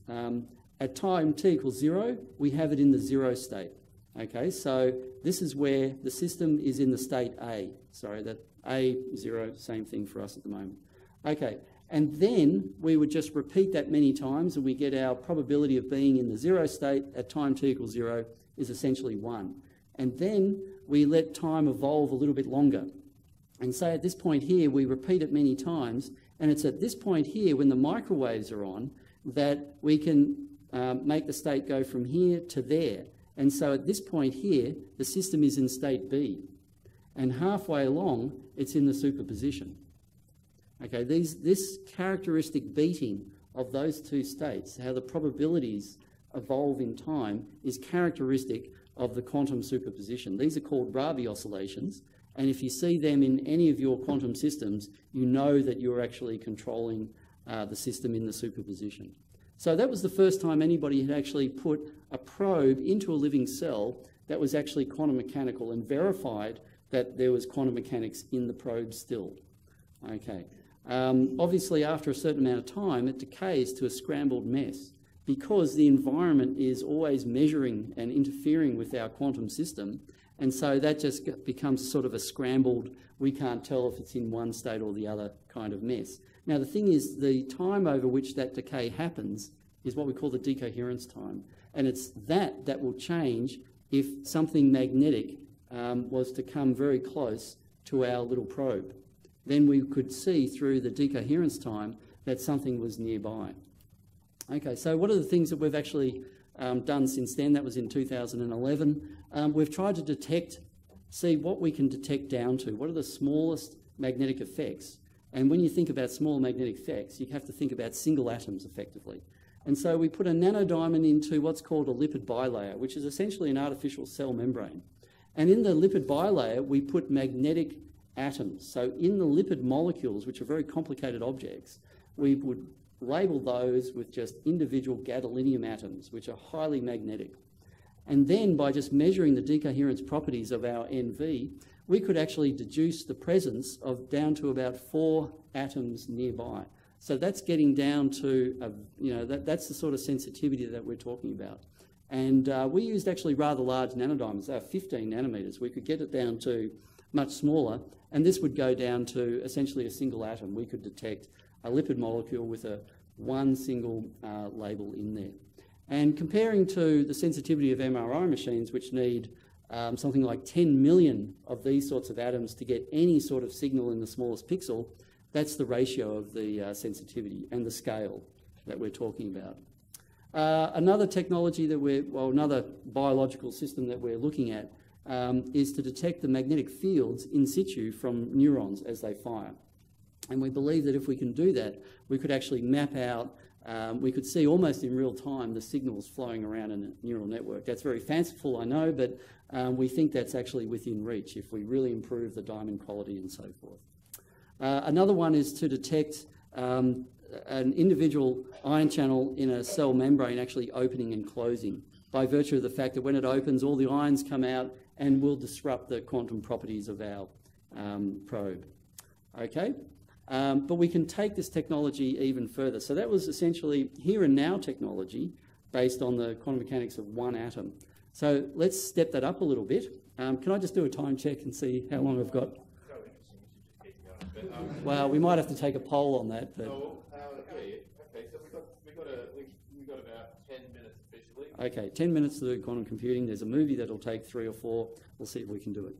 Speaker 2: At time t equals 0, we have it in the 0 state. Okay, so this is where the system is in the state A. Sorry, that A, 0, same thing for us at the moment. Okay, and then we would just repeat that many times, and we get our probability of being in the 0 state at time t equals 0 is essentially 1. And then we let time evolve a little bit longer. And so at this point here, we repeat it many times, and it's at this point here, when the microwaves are on, that we can make the state go from here to there. And so at this point here, the system is in state B. And halfway along, it's in the superposition. Okay, this characteristic beating of those two states, how the probabilities evolve in time, is characteristic of the quantum superposition. These are called Rabi oscillations, and if you see them in any of your quantum systems, you know that you're actually controlling the system in the superposition. So that was the first time anybody had actually put a probe into a living cell that was actually quantum mechanical and verified that there was quantum mechanics in the probe still. Okay. Obviously, after a certain amount of time, it decays to a scrambled mess, because the environment is always measuring and interfering with our quantum system, and so that just becomes sort of a scrambled, we can't tell if it's in one state or the other kind of mess. Now, the thing is, the time over which that decay happens is what we call the decoherence time, and it's that will change if something magnetic was to come very close to our little probe. Then we could see through the decoherence time that something was nearby. Okay, so what are the things that we've actually done since then? That was in 2011. We've tried to see what we can detect down to. What are the smallest magnetic effects? And when you think about small magnetic effects, you have to think about single atoms effectively. And so we put a nanodiamond into what's called a lipid bilayer, which is essentially an artificial cell membrane. And in the lipid bilayer, we put magnetic atoms. So in the lipid molecules, which are very complicated objects, we would label those with just individual gadolinium atoms, which are highly magnetic. And then by just measuring the decoherence properties of our NV, we could actually deduce the presence of down to about 4 atoms nearby. So that's getting down to, that's the sort of sensitivity that we're talking about. And we used actually rather large nanodiamonds. They are 15 nanometers. We could get it down to much smaller, and this would go down to essentially a single atom. We could detect a lipid molecule with one single label in there. And comparing to the sensitivity of MRI machines, which need something like 10 million of these sorts of atoms to get any sort of signal in the smallest pixel, that's the ratio of the sensitivity and the scale that we're talking about. Another technology that another biological system that we're looking at is to detect the magnetic fields in situ from neurons as they fire. And we believe that if we can do that, we could actually map out, we could see almost in real time the signals flowing around in a neural network. That's very fanciful, I know, but we think that's actually within reach if we really improve the diamond quality and so forth. Another one is to detect an individual ion channel in a cell membrane actually opening and closing by virtue of the fact that when it opens, all the ions come out and will disrupt the quantum properties of our probe. Okay? But we can take this technology even further. So that was essentially here and now technology based on the quantum mechanics of one atom. So let's step that up a little bit. Can I just do a time check and see how long I've got? Well, we might have to take a poll on that. But...
Speaker 6: Okay, so we got about 10 minutes officially.
Speaker 2: Okay, 10 minutes to do quantum computing. There's a movie that'll take 3 or 4. We'll see if we can do it.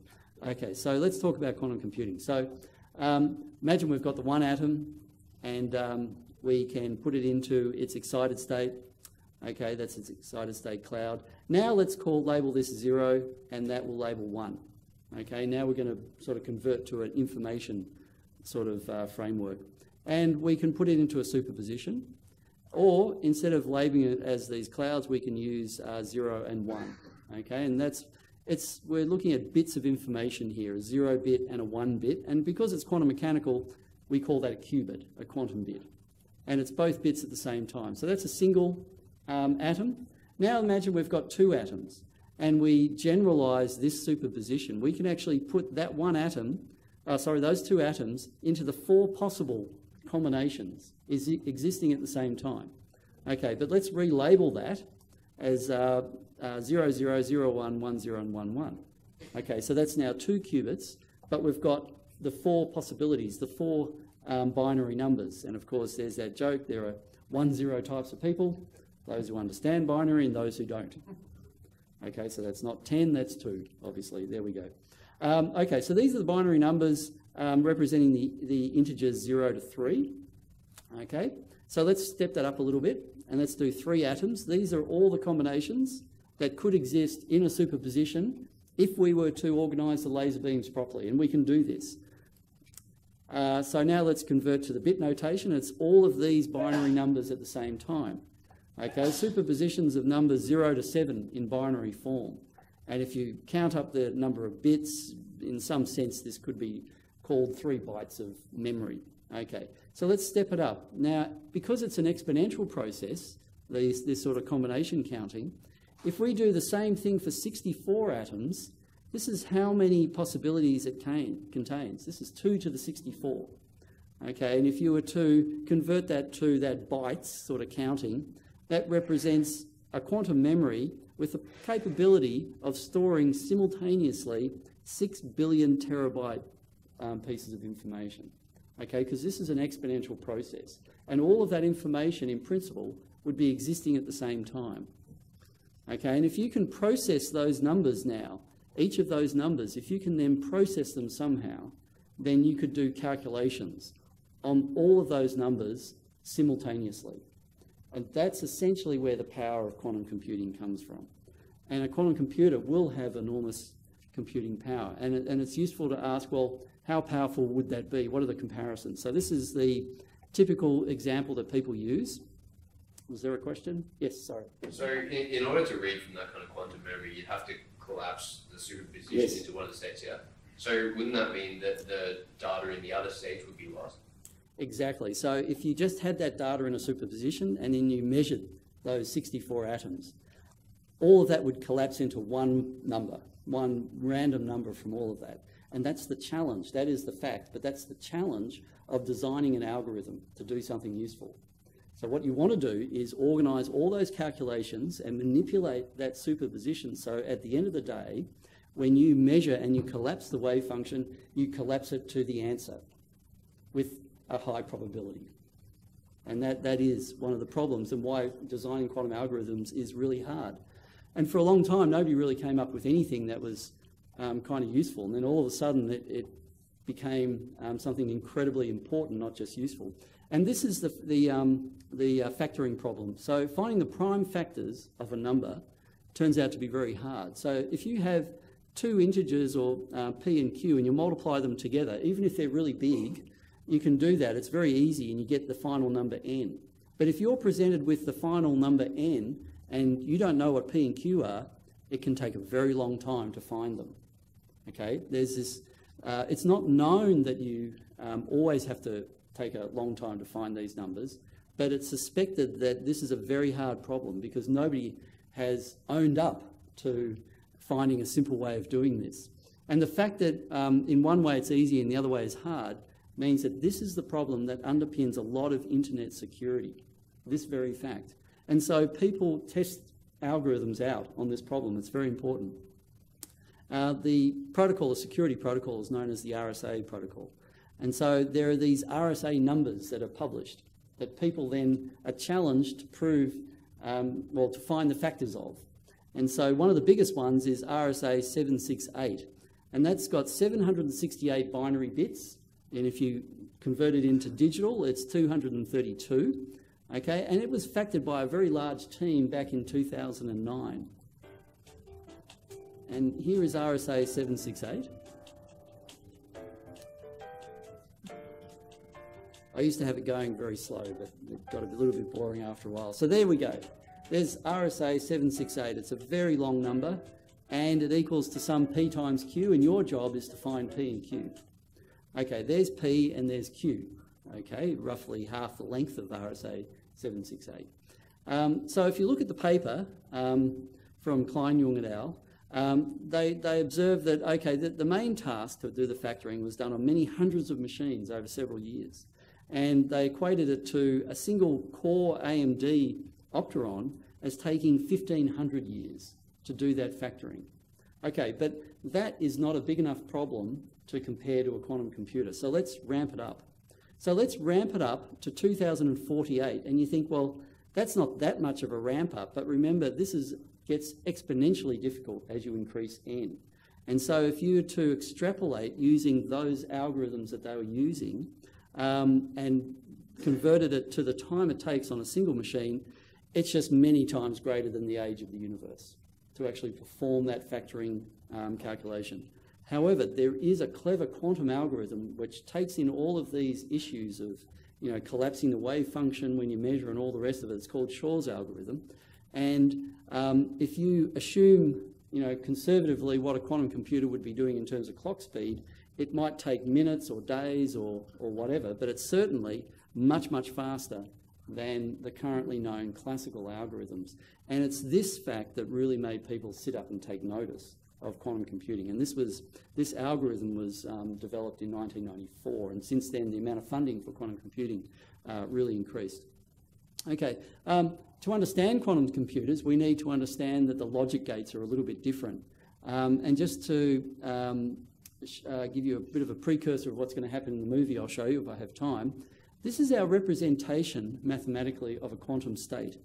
Speaker 2: Okay, so let's talk about quantum computing. So imagine we've got the one atom and we can put it into its excited state. Okay, that's its excited state cloud. Now let's label this 0 and that will label 1. Okay, now we're going to sort of convert to an information sort of framework. And we can put it into a superposition, or instead of labeling it as these clouds, we can use 0 and 1. Okay, and we're looking at bits of information here, a 0 bit and a 1 bit, and because it's quantum mechanical, we call that a qubit, a quantum bit. And it's both bits at the same time. So that's a single atom. Now imagine we've got 2 atoms, and we generalise this superposition. We can actually put that one atom, those 2 atoms, into the 4 possible combinations existing at the same time. Okay, but let's relabel that as 0, 0, 0, 1, 1, 0, and 1, 1. Okay, so that's now 2 qubits, but we've got the 4 possibilities, the 4 binary numbers. And of course, there's that joke, there are 1, 0 types of people, those who understand binary and those who don't. Okay, so that's not 10, that's 2, obviously. There we go. Okay, so these are the binary numbers representing the integers 0 to 3. Okay, so let's step that up a little bit and let's do 3 atoms. These are all the combinations that could exist in a superposition if we were to organise the laser beams properly, and we can do this. So now let's convert to the bit notation. It's all of these binary numbers at the same time. Okay, superpositions of numbers 0 to 7 in binary form. And if you count up the number of bits, in some sense this could be called 3 bytes of memory. Okay, so let's step it up. Now, because it's an exponential process, this sort of combination counting, if we do the same thing for 64 atoms, this is how many possibilities it contains. This is 2 to the 64. Okay, and if you were to convert that to that bytes sort of counting, that represents a quantum memory with the capability of storing simultaneously 6 billion terabyte pieces of information. Okay, because this is an exponential process. And all of that information, in principle, would be existing at the same time. Okay, and if you can process those numbers now, each of those numbers, if you can then process them somehow, then you could do calculations on all of those numbers simultaneously. And that's essentially where the power of quantum computing comes from. And a quantum computer will have enormous computing power. And it's useful to ask, well, how powerful would that be? What are the comparisons? So this is the typical example that people use. Was there a question? Yes, sorry.
Speaker 7: So in order to read from that kind of quantum memory, you'd have to collapse the superposition into one of the states, yeah? So wouldn't that mean that the data in the other states would be lost?
Speaker 2: Exactly. So if you just had that data in a superposition and then you measured those 64 atoms, all of that would collapse into one number, one random number from all of that. And that's the challenge. That is the fact, but that's the challenge of designing an algorithm to do something useful. So what you want to do is organise all those calculations and manipulate that superposition so at the end of the day, when you measure and you collapse the wave function, you collapse it to the answer with a high probability. And that is one of the problems and why designing quantum algorithms is really hard. And for a long time, nobody really came up with anything that was kind of useful. And then all of a sudden, it became something incredibly important, not just useful. And this is the factoring problem. So finding the prime factors of a number turns out to be very hard. So if you have two integers, or p and q, and you multiply them together, even if they're really big, you can do that. It's very easy, and you get the final number n. But if you're presented with the final number n, and you don't know what p and q are, it can take a very long time to find them. Okay, there's this. It's not known that you always have to take a long time to find these numbers, but it's suspected that this is a very hard problem because nobody has owned up to finding a simple way of doing this. And the fact that in one way it's easy and the other way is hard means that this is the problem that underpins a lot of internet security, this very fact. And so people test algorithms out on this problem. It's very important. The protocol, the security protocol, is known as the RSA protocol. And so there are these RSA numbers that are published that people then are challenged to prove, well, to find the factors of. And so one of the biggest ones is RSA 768. And that's got 768 binary bits. And if you convert it into digital, it's 232. Okay, and it was factored by a very large team back in 2009. And here is RSA 768. I used to have it going very slow, but it got a little bit boring after a while. So there we go. There's RSA 768. It's a very long number, and it equals to some p times q, and your job is to find p and q. Okay, there's p and there's q. Okay, roughly half the length of RSA 768. So if you look at the paper from Klein, Jung et al., they observed that, okay, the main task to do the factoring was done on many hundreds of machines over several years. And they equated it to a single core AMD Opteron as taking 1,500 years to do that factoring. Okay, but that is not a big enough problem to compare to a quantum computer. So let's ramp it up. So let's ramp it up to 2048. And you think, well, that's not that much of a ramp up. But remember, this gets exponentially difficult as you increase n. And so if you were to extrapolate using those algorithms that they were using and converted it to the time it takes on a single machine, it's just many times greater than the age of the universe to actually perform that factoring calculation. However, there is a clever quantum algorithm which takes in all of these issues of, you know, collapsing the wave function when you measure and all the rest of it. It's called Shor's algorithm. And if you assume, you know, conservatively what a quantum computer would be doing in terms of clock speed, it might take minutes or days or whatever, but it's certainly much, much faster than the currently known classical algorithms. And it's this fact that really made people sit up and take notice of quantum computing. And this algorithm was developed in 1994, and since then the amount of funding for quantum computing really increased. Okay, to understand quantum computers, we need to understand that the logic gates are a little bit different. And just to give you a bit of a precursor of what's going to happen in the movie, I'll show you if I have time. This is our representation, mathematically, of a quantum state.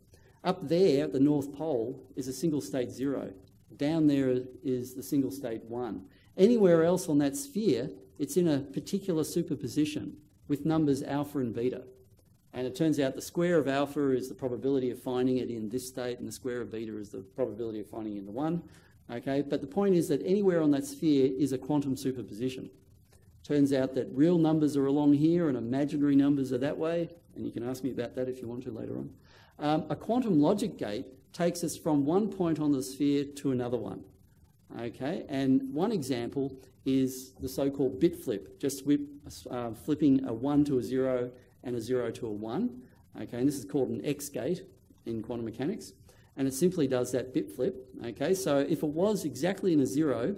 Speaker 2: Up there, at the North Pole, is a single state 0. Down there is the single state 1. Anywhere else on that sphere, it's in a particular superposition with numbers alpha and beta. And it turns out the square of alpha is the probability of finding it in this state, and the square of beta is the probability of finding it in the 1. Okay, but the point is that anywhere on that sphere is a quantum superposition. Turns out that real numbers are along here and imaginary numbers are that way, and you can ask me about that if you want to later on. A quantum logic gate takes us from one point on the sphere to another one. Okay, and one example is the so-called bit flip, just flipping a 1 to a 0 and a 0 to a 1. Okay, and this is called an X gate in quantum mechanics. And it simply does that bit flip. Okay, so if it was exactly in a 0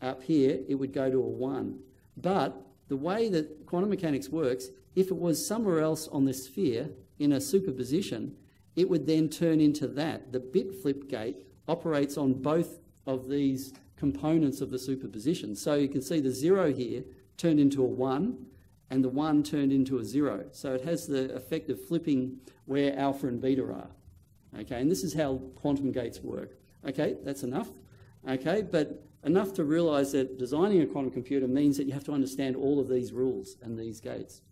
Speaker 2: up here, it would go to a 1. But the way that quantum mechanics works, if it was somewhere else on the sphere in a superposition, it would then turn into that. The bit flip gate operates on both of these components of the superposition. So you can see the 0 here turned into a 1 and the 1 turned into a 0. So it has the effect of flipping where alpha and beta are. Okay, and this is how quantum gates work. Okay, that's enough. Okay, but enough to realise that designing a quantum computer means that you have to understand all of these rules and these gates.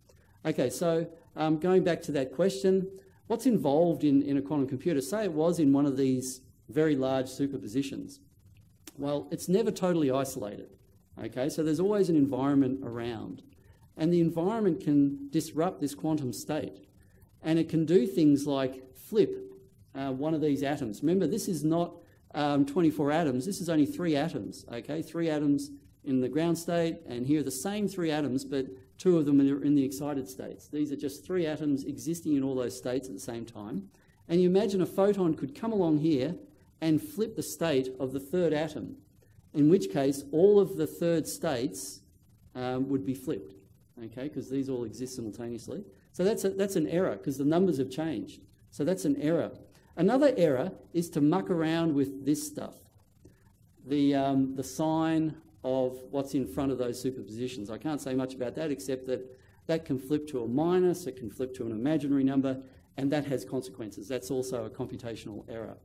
Speaker 2: Okay, so going back to that question, what's involved in a quantum computer? Say it was in one of these very large superpositions. Well, it's never totally isolated. Okay, so there's always an environment around. And the environment can disrupt this quantum state. And it can do things like flip one of these atoms. Remember, this is not 24 atoms, this is only 3 atoms, okay? 3 atoms in the ground state, and here are the same 3 atoms, but 2 of them are in the excited states. These are just 3 atoms existing in all those states at the same time. And you imagine a photon could come along here and flip the state of the 3rd atom, in which case all of the 3rd states would be flipped, okay, because these all exist simultaneously. So that's an error, because the numbers have changed. So that's an error. Another error is to muck around with this stuff, the sign of what's in front of those superpositions. I can't say much about that, except that that can flip to a minus, it can flip to an imaginary number, and that has consequences. That's also a computational error.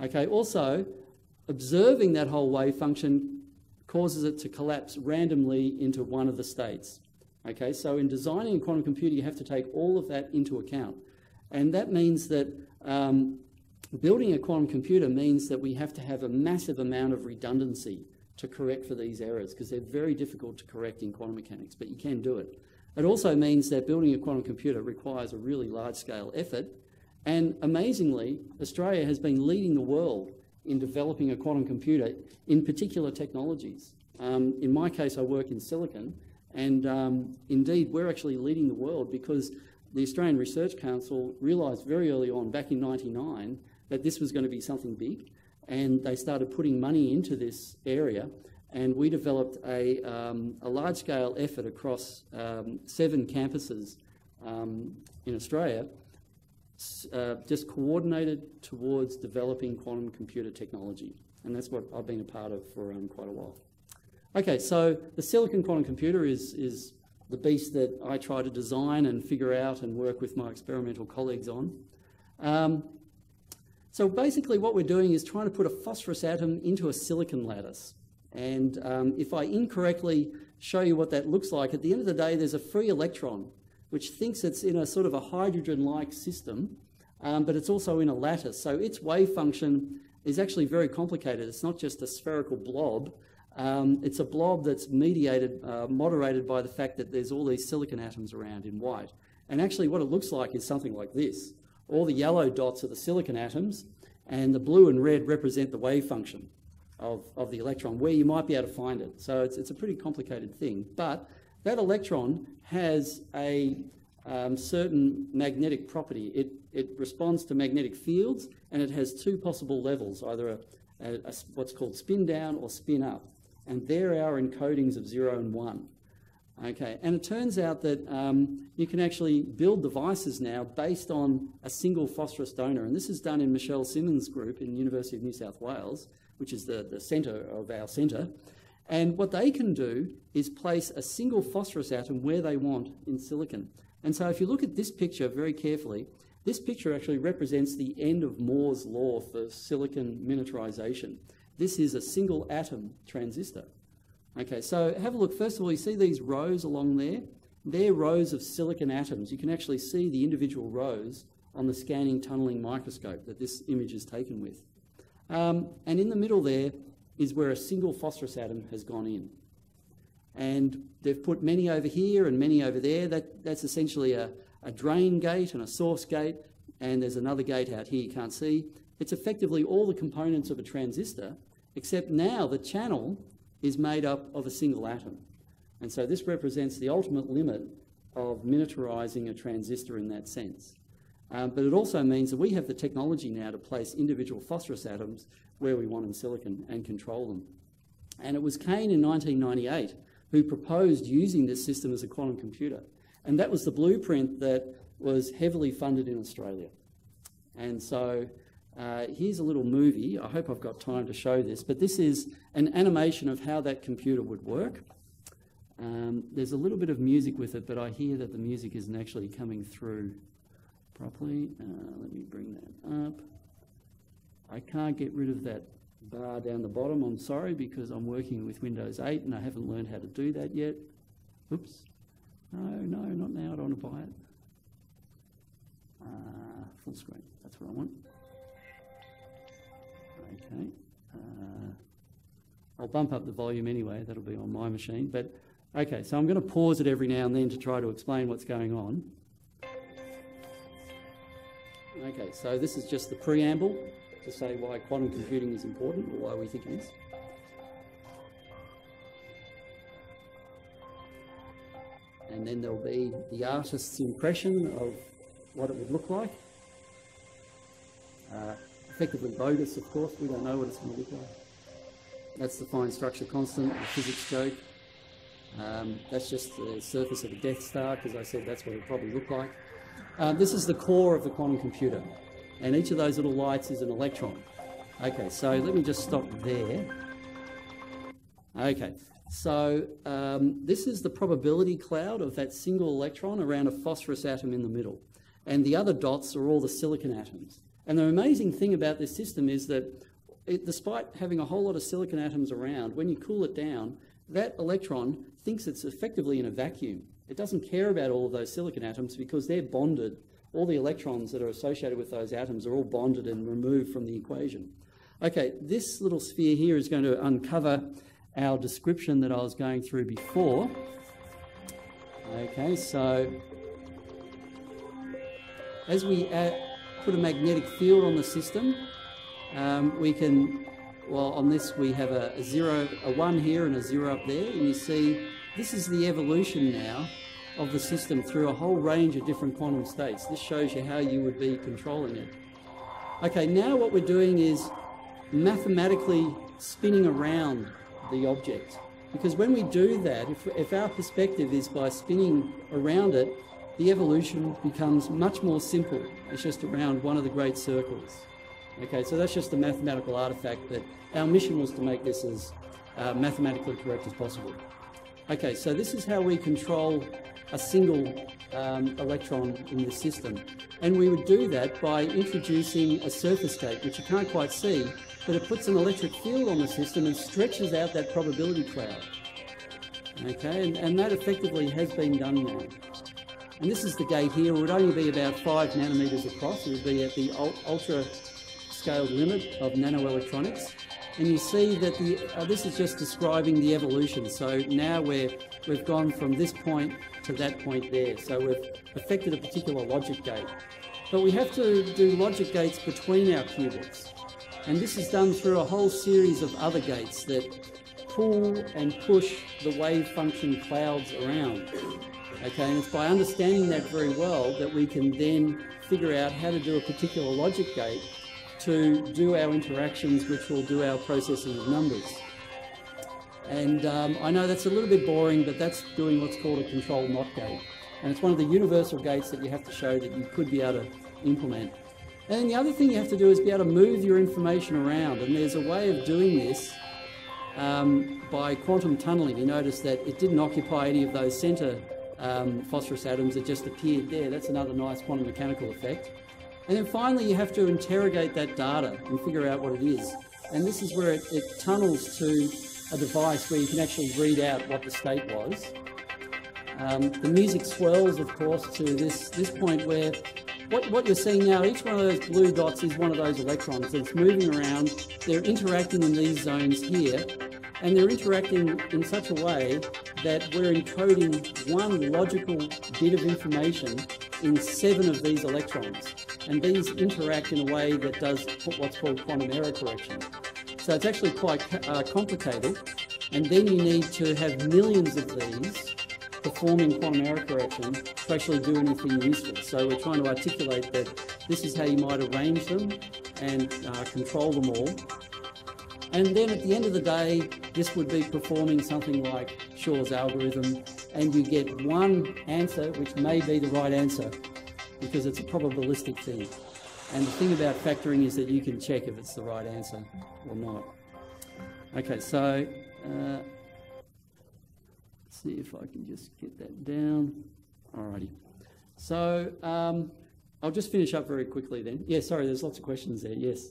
Speaker 2: Okay, also, observing that whole wave function causes it to collapse randomly into one of the states. Okay, so in designing a quantum computer, you have to take all of that into account. And that means that building a quantum computer means that we have to have a massive amount of redundancy to correct for these errors, because they're very difficult to correct in quantum mechanics, but you can do it. It also means that building a quantum computer requires a really large-scale effort. And amazingly, Australia has been leading the world in developing a quantum computer in particular technologies. In my case, I work in silicon, and indeed, we're actually leading the world because the Australian Research Council realised very early on, back in '99, that this was going to be something big, and they started putting money into this area, and we developed a large-scale effort across 7 campuses in Australia, just coordinated towards developing quantum computer technology, and that's what I've been a part of for quite a while. Okay, so the silicon quantum computer is the beast that I try to design and figure out and work with my experimental colleagues on. So basically what we're doing is trying to put a phosphorus atom into a silicon lattice. And if I incorrectly show you what that looks like, at the end of the day there's a free electron which thinks it's in a sort of a hydrogen-like system, but it's also in a lattice. So its wave function is actually very complicated. It's not just a spherical blob. It's a blob that's moderated by the fact that there's all these silicon atoms around in white. And actually what it looks like is something like this. All the yellow dots are the silicon atoms, and the blue and red represent the wave function of the electron, where you might be able to find it. So it's a pretty complicated thing. But that electron has a certain magnetic property. It responds to magnetic fields, and it has 2 possible levels, either what's called spin down or spin up. And there are encodings of 0 and 1. Okay, and it turns out that you can actually build devices now based on a single phosphorus donor. And this is done in Michelle Simmons' group in the University of New South Wales, which is the centre of our centre. And what they can do is place a single phosphorus atom where they want in silicon. And so if you look at this picture very carefully, this picture actually represents the end of Moore's law for silicon miniaturization. This is a single atom transistor. Okay, so have a look. First of all, you see these rows along there? They're rows of silicon atoms. You can actually see the individual rows on the scanning tunneling microscope that this image is taken with. And in the middle there is where a single phosphorus atom has gone in. And they've put many over here and many over there. That's essentially a drain gate and a source gate, and there's another gate out here you can't see. It's effectively all the components of a transistor, except now the channel is made up of a single atom. And so this represents the ultimate limit of miniaturizing a transistor in that sense. But it also means that we have the technology now to place individual phosphorus atoms where we want in silicon and control them. And it was Kane in 1998 who proposed using this system as a quantum computer. And that was the blueprint that was heavily funded in Australia. And so here's a little movie. I hope I've got time to show this, but this is an animation of how that computer would work. There's a little bit of music with it, but I hear that the music isn't actually coming through properly. Let me bring that up. I can't get rid of that bar down the bottom, I'm sorry, because I'm working with Windows 8 and I haven't learned how to do that yet. Oops. No, not now, I don't want to buy it. Full screen, that's what I want. Okay. I'll bump up the volume anyway, that'll be on my machine. But okay, so I'm going to pause it every now and then to try to explain what's going on. Okay, so this is just the preamble to say why quantum computing is important, or why we think it is. And then there'll be the artist's impression of what it would look like. Effectively bogus, of course, we don't know what it's going to look like. That's the fine structure constant, the physics joke. That's just the surface of a Death Star, because I said that's what it probably look like. This is the core of the quantum computer, and each of those little lights is an electron. Okay, so let me just stop there. Okay, so this is the probability cloud of that single electron around a phosphorus atom in the middle, and the other dots are all the silicon atoms. And the amazing thing about this system is that despite having a whole lot of silicon atoms around, when you cool it down, that electron thinks it's effectively in a vacuum. It doesn't care about all of those silicon atoms because they're bonded. All the electrons that are associated with those atoms are all bonded and removed from the equation. Okay, this little sphere here is going to uncover our description that I was going through before. Okay, so as we put a magnetic field on the system, we can, well, on this we have a 1 here and a 0 up there, and you see this is the evolution now of the system through a whole range of different quantum states. This shows you how you would be controlling it. Okay, now what we're doing is mathematically spinning around the object, because when we do that, if our perspective is by spinning around it, the evolution becomes much more simple. It's just around one of the great circles. Okay, so that's just a mathematical artifact, but our mission was to make this as mathematically correct as possible. Okay, so this is how we control a single electron in the system. And we would do that by introducing a surface gate, which you can't quite see, but it puts an electric field on the system and stretches out that probability cloud. Okay, and that effectively has been done now. And this is the gate here. It would only be about 5 nanometers across. It would be at the ultra scaled limit of nanoelectronics. And you see that this is just describing the evolution. So now we've gone from this point to that point there. So we've affected a particular logic gate. But we have to do logic gates between our qubits. And this is done through a whole series of other gates that pull and push the wave function clouds around. Okay, and it's by understanding that very well that we can then figure out how to do a particular logic gate to do our interactions, which will do our processing of numbers. And I know that's a little bit boring, but that's doing what's called a control not gate. And it's one of the universal gates that you have to show that you could be able to implement. And the other thing you have to do is be able to move your information around. And there's a way of doing this by quantum tunneling. You notice that it didn't occupy any of those centre phosphorus atoms, it just appeared there. That's another nice quantum mechanical effect. And then finally you have to interrogate that data and figure out what it is. And this is where it tunnels to a device where you can actually read out what the state was. The music swells, of course, to this point where what you're seeing now, each one of those blue dots is one of those electrons that's moving around. They're interacting in these zones here, and they're interacting in such a way that we're encoding one logical bit of information in 7 of these electrons. And these interact in a way that does what's called quantum error correction. So it's actually quite complicated, and then you need to have millions of these performing quantum error correction to actually do anything useful. So we're trying to articulate that this is how you might arrange them and control them all. And then at the end of the day, this would be performing something like Shor's algorithm, and you get one answer which may be the right answer because it's a probabilistic thing. And the thing about factoring is that you can check if it's the right answer or not. Okay, so let's see if I can just get that down. Alrighty. So I'll just finish up very quickly then. Yeah, sorry, there's lots of questions there. Yes.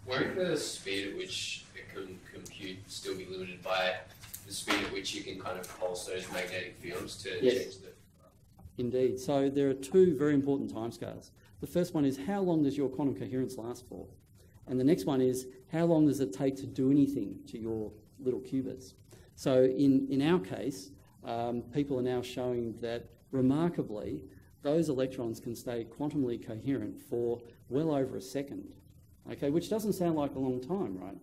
Speaker 7: Won't the speed at which it can compute still be limited by the speed at which you can kind of pulse those magnetic fields to change the...
Speaker 2: Indeed. So there are 2 very important timescales. The first one is how long does your quantum coherence last for? And the next one is, how long does it take to do anything to your little qubits? So in our case, people are now showing that, remarkably, those electrons can stay quantumly coherent for well over a second, okay, which doesn't sound like a long time, right?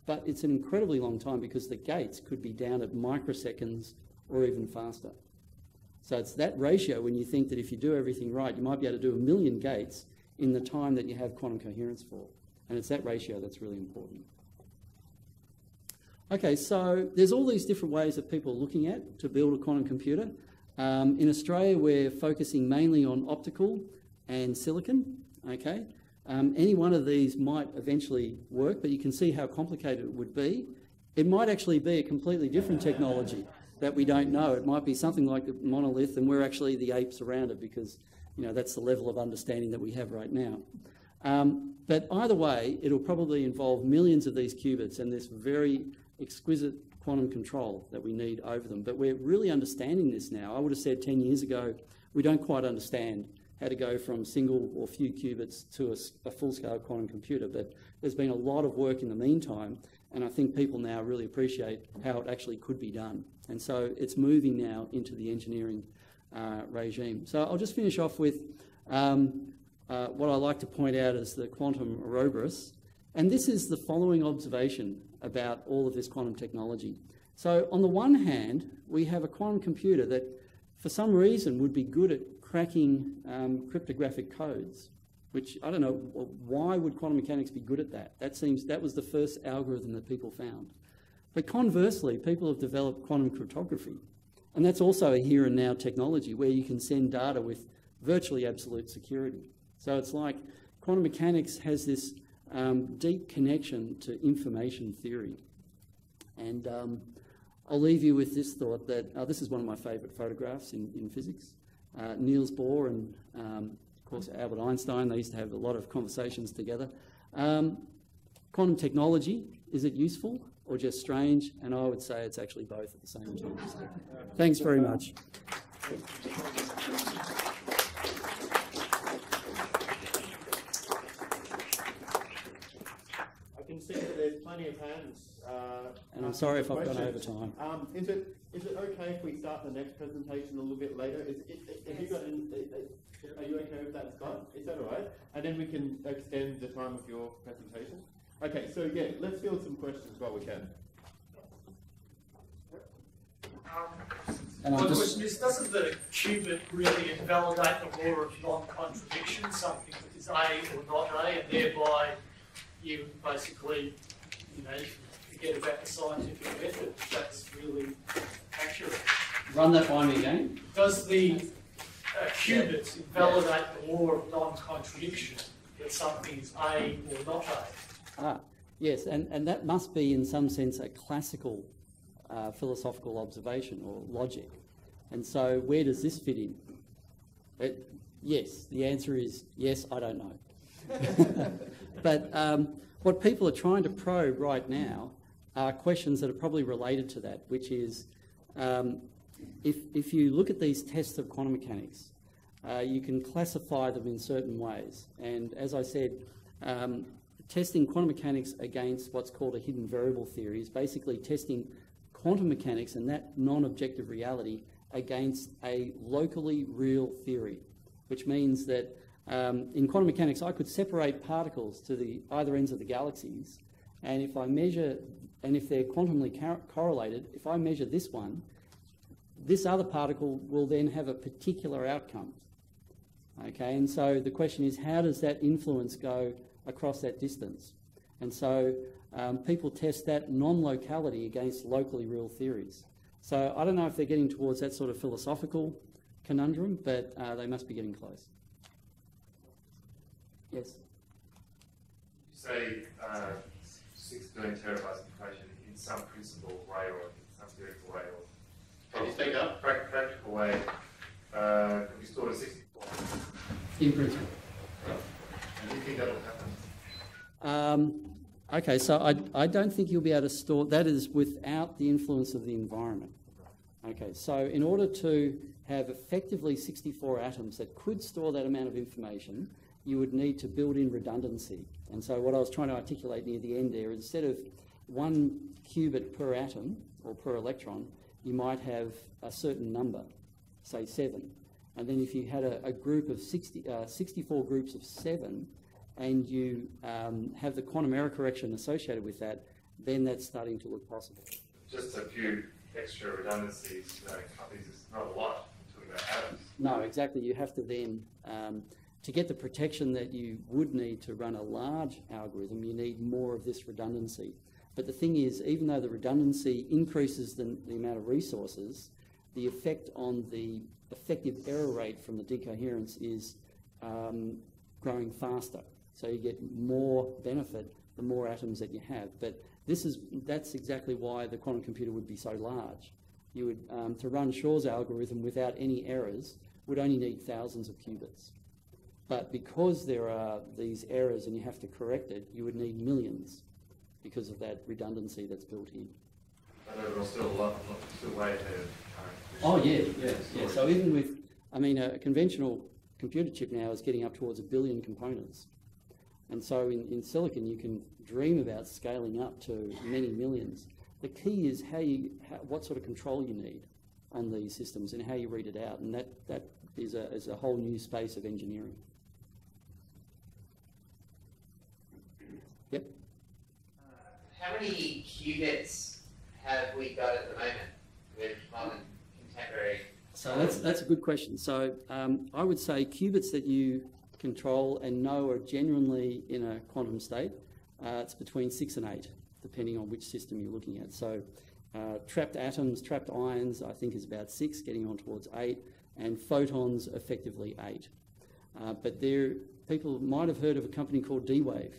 Speaker 2: But it's an incredibly long time because the gates could be down at microseconds or even faster. So it's that ratio when you think that if you do everything right, you might be able to do 1 million gates in the time that you have quantum coherence for. And it's that ratio that's really important. Okay, so there's all these different ways that people are looking at to build a quantum computer. In Australia, we're focusing mainly on optical and silicon, okay? Any one of these might eventually work, but you can see how complicated it would be. It might actually be a completely different technology that we don't know. It might be something like the monolith, and we're actually the apes around it because, you know, that's the level of understanding that we have right now. But either way, it'll probably involve millions of these qubits and this very exquisite quantum control that we need over them. But we're really understanding this now. I would have said 10 years ago, we don't quite understand how to go from single or few qubits to a full-scale quantum computer. But there's been a lot of work in the meantime, and I think people now really appreciate how it actually could be done. And so it's moving now into the engineering regime. So I'll just finish off with what I like to point out as the quantum Ouroboros. And this is the following observation about all of this quantum technology. So on the one hand, we have a quantum computer that for some reason would be good at cracking cryptographic codes, which I don't know, why would quantum mechanics be good at that? That was the first algorithm that people found. But conversely, people have developed quantum cryptography. And that's also a here and now technology where you can send data with virtually absolute security. So it's like quantum mechanics has this deep connection to information theory. And I'll leave you with this thought that, this is one of my favourite photographs in physics. Niels Bohr and, of course, Albert Einstein, they used to have a lot of conversations together. Quantum technology, is it useful or just strange? And I would say it's actually both at the same time. So, thanks very much.
Speaker 6: I can see that there's plenty of hands.
Speaker 2: And I'm sorry if I've gone over time.
Speaker 6: Is it okay if we start the next presentation a little bit later? Have you got are you okay with that, Scott? Is that all right? And then we can extend the time of your presentation. Okay, so yeah, let's field some questions while we can.
Speaker 8: My question is, doesn't the qubit really invalidate the law of non-contradiction, something that is A or not A, and thereby you basically, forget about the scientific method, if that's really accurate?
Speaker 2: Run that by me again.
Speaker 8: Does the qubits invalidate the law of non-contradiction, that something is A or not A?
Speaker 2: Yes, and that must be in some sense a classical philosophical observation or logic. And so where does this fit in? Yes, the answer is yes, I don't know. But what people are trying to probe right now are questions that are probably related to that, which is if you look at these tests of quantum mechanics, you can classify them in certain ways. And as I said, testing quantum mechanics against what's called a hidden variable theory is basically testing quantum mechanics and that non-objective reality against a locally real theory, which means that in quantum mechanics I could separate particles to the either ends of the galaxies, and if I measure, and if they're quantumly correlated, if I measure this one, this other particle will then have a particular outcome. Okay, and so the question is, how does that influence go across that distance? And so people test that non-locality against locally real theories. So I don't know if they're getting towards that sort of philosophical conundrum, but they must be getting close. Yes?
Speaker 9: You say 6 billion terabytes of information in some principle way or in some theoretical way, or
Speaker 7: Can you speak up?
Speaker 9: practical way, could be stored at 64.
Speaker 2: In principle.
Speaker 9: And do you think that will happen?
Speaker 2: Okay, so I don't think you'll be able to store, that is without the influence of the environment. Okay, so in order to have effectively 64 atoms that could store that amount of information, you would need to build in redundancy. And so what I was trying to articulate near the end there, instead of 1 qubit per atom or per electron, you might have a certain number, say 7. And then if you had a group of 64 groups of 7, and you have the quantum error correction associated with that, then that's starting to look possible.
Speaker 9: Just a few extra redundancies, copies is not a lot. I'm talking about atoms.
Speaker 2: No, exactly. You have to then, to get the protection that you would need to run a large algorithm, you need more of this redundancy. But the thing is, even though the redundancy increases the amount of resources, the effect on the effective error rate from the decoherence is growing faster. So you get more benefit the more atoms that you have. But that's exactly why the quantum computer would be so large. You would, to run Shor's algorithm without any errors, would only need thousands of qubits. But because there are these errors and you have to correct it, you would need millions because of that redundancy that's built in.
Speaker 9: But overall, still way ahead of current.
Speaker 2: Oh yeah. So even with, I mean, a conventional computer chip now is getting up towards 1 billion components. And so in silicon, you can dream about scaling up to many millions. The key is what sort of control you need on these systems and how you read it out. And that is a whole new space of engineering. Yep.
Speaker 10: How many qubits have we got at the moment with modern contemporary?
Speaker 2: So that's a good question. So I would say qubits that you control and know are genuinely in a quantum state, it's between 6 and 8, depending on which system you're looking at. So trapped atoms, trapped ions, I think is about 6, getting on towards 8, and photons effectively 8. But people might have heard of a company called D-Wave,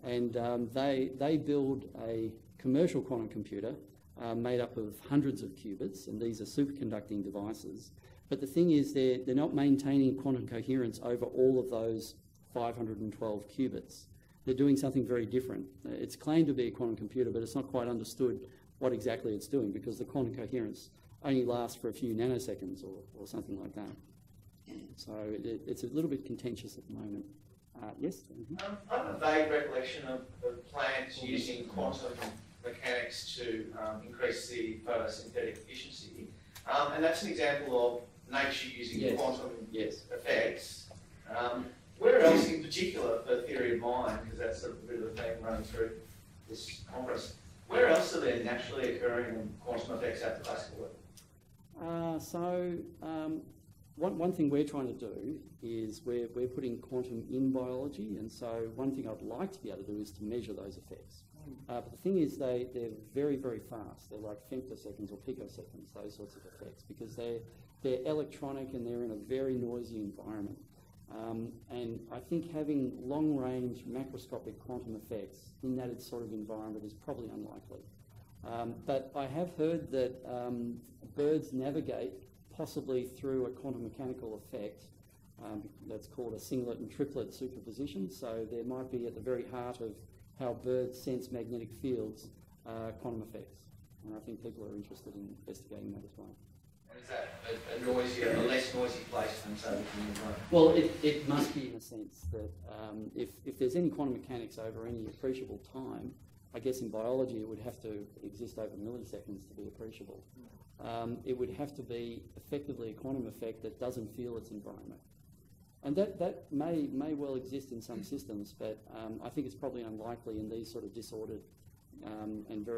Speaker 2: and they build a commercial quantum computer made up of hundreds of qubits, and these are superconducting devices. But the thing is, they're not maintaining quantum coherence over all of those 512 qubits. They're doing something very different. It's claimed to be a quantum computer, but it's not quite understood what exactly it's doing because the quantum coherence only lasts for a few nanoseconds or something like that. So it's a little bit contentious at the moment. Yes? Mm-hmm.
Speaker 4: I have a vague recollection of Planck using quantum mechanics to increase the photosynthetic efficiency. And that's an example of nature using quantum effects. Where else in particular for theory of mind, because that's a bit of a theme running through this conference, where else are there naturally occurring quantum effects at the classical level?
Speaker 2: One thing we're trying to do is we're putting quantum in biology, and so one thing I'd like to be able to do is to measure those effects. But the thing is they're very, very fast. They're like femtoseconds or picoseconds, those sorts of effects, because they're electronic and they're in a very noisy environment. And I think having long-range macroscopic quantum effects in that sort of environment is probably unlikely. But I have heard that birds navigate possibly through a quantum mechanical effect that's called a singlet and triplet superposition. So there might be at the very heart of how birds sense magnetic fields quantum effects. And I think people are interested in investigating that as well.
Speaker 4: And is that a less noisy place than say in the brain?
Speaker 2: Well, it must be in a sense that if there's any quantum mechanics over any appreciable time, I guess in biology it would have to exist over milliseconds to be appreciable. It would have to be effectively a quantum effect that doesn't feel its environment. And that may well exist in some systems, but I think it's probably unlikely in these sort of disordered and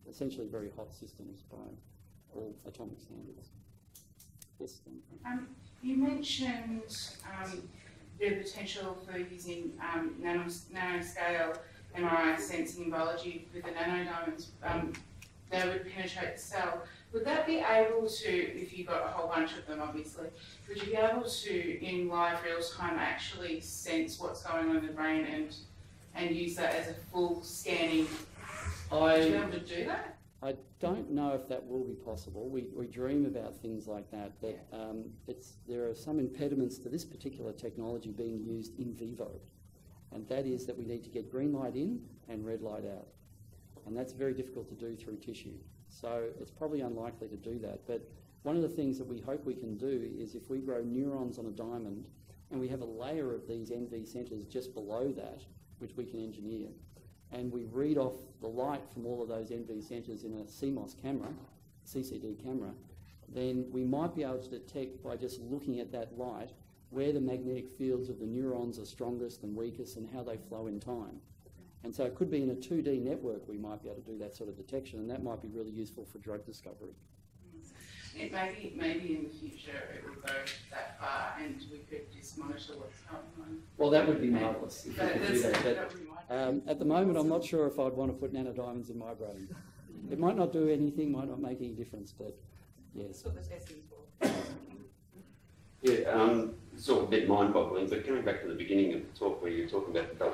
Speaker 2: essentially very hot systems by all atomic standards. Yes.
Speaker 11: You mentioned the potential for using nanoscale MRI sensing in biology with the nanodiamonds. They would penetrate the cell. Would that be able to, if you got a whole bunch of them obviously, would you be able to, in live real time, actually sense what's going on in the brain and use that as a full scanning? Would you be able to do that?
Speaker 2: I don't know if that will be possible. We dream about things like that, but there are some impediments to this particular technology being used in vivo, and that is that we need to get green light in and red light out, and that's very difficult to do through tissue. So it's probably unlikely to do that, but one of the things that we hope we can do is if we grow neurons on a diamond and we have a layer of these NV centres just below that, which we can engineer, and we read off the light from all of those NV centres in a CMOS camera, CCD camera, then we might be able to detect by just looking at that light where the magnetic fields of the neurons are strongest and weakest and how they flow in time. And so it could be in a 2D network we might be able to do that sort of detection, and that might be really useful for drug discovery.
Speaker 11: Maybe in the future it will go that far and we could just monitor what's going on.
Speaker 2: Well, that would be marvellous if we could do that. But at the moment, I'm not sure if I'd want to put nanodiamonds in my brain. It might not do anything, might not make any difference, but yes.
Speaker 11: That's what the testing's for.
Speaker 12: Yeah, it's all a bit mind-boggling, but going back to the beginning of the talk where you were talking about the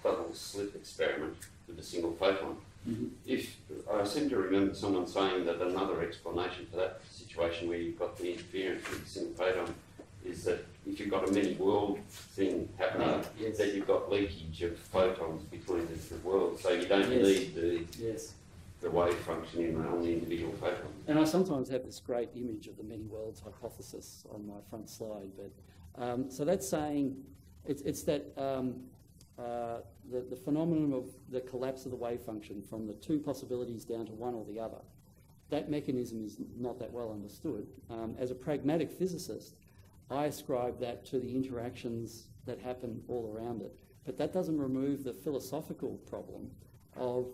Speaker 12: double-slit experiment with a single photon, if I seem to remember someone saying that another explanation for that situation where you've got the interference with a single photon is that if you've got a many-world thing happening, that you've got leakage of photons between the different worlds, so you don't need the wave function on the individual photon.
Speaker 2: And I sometimes have this great image of the many worlds hypothesis on my front slide, but so that's saying it's that the phenomenon of the collapse of the wave function from the two possibilities down to one or the other. That mechanism is not that well understood. As a pragmatic physicist, I ascribe that to the interactions that happen all around it. But that doesn't remove the philosophical problem of,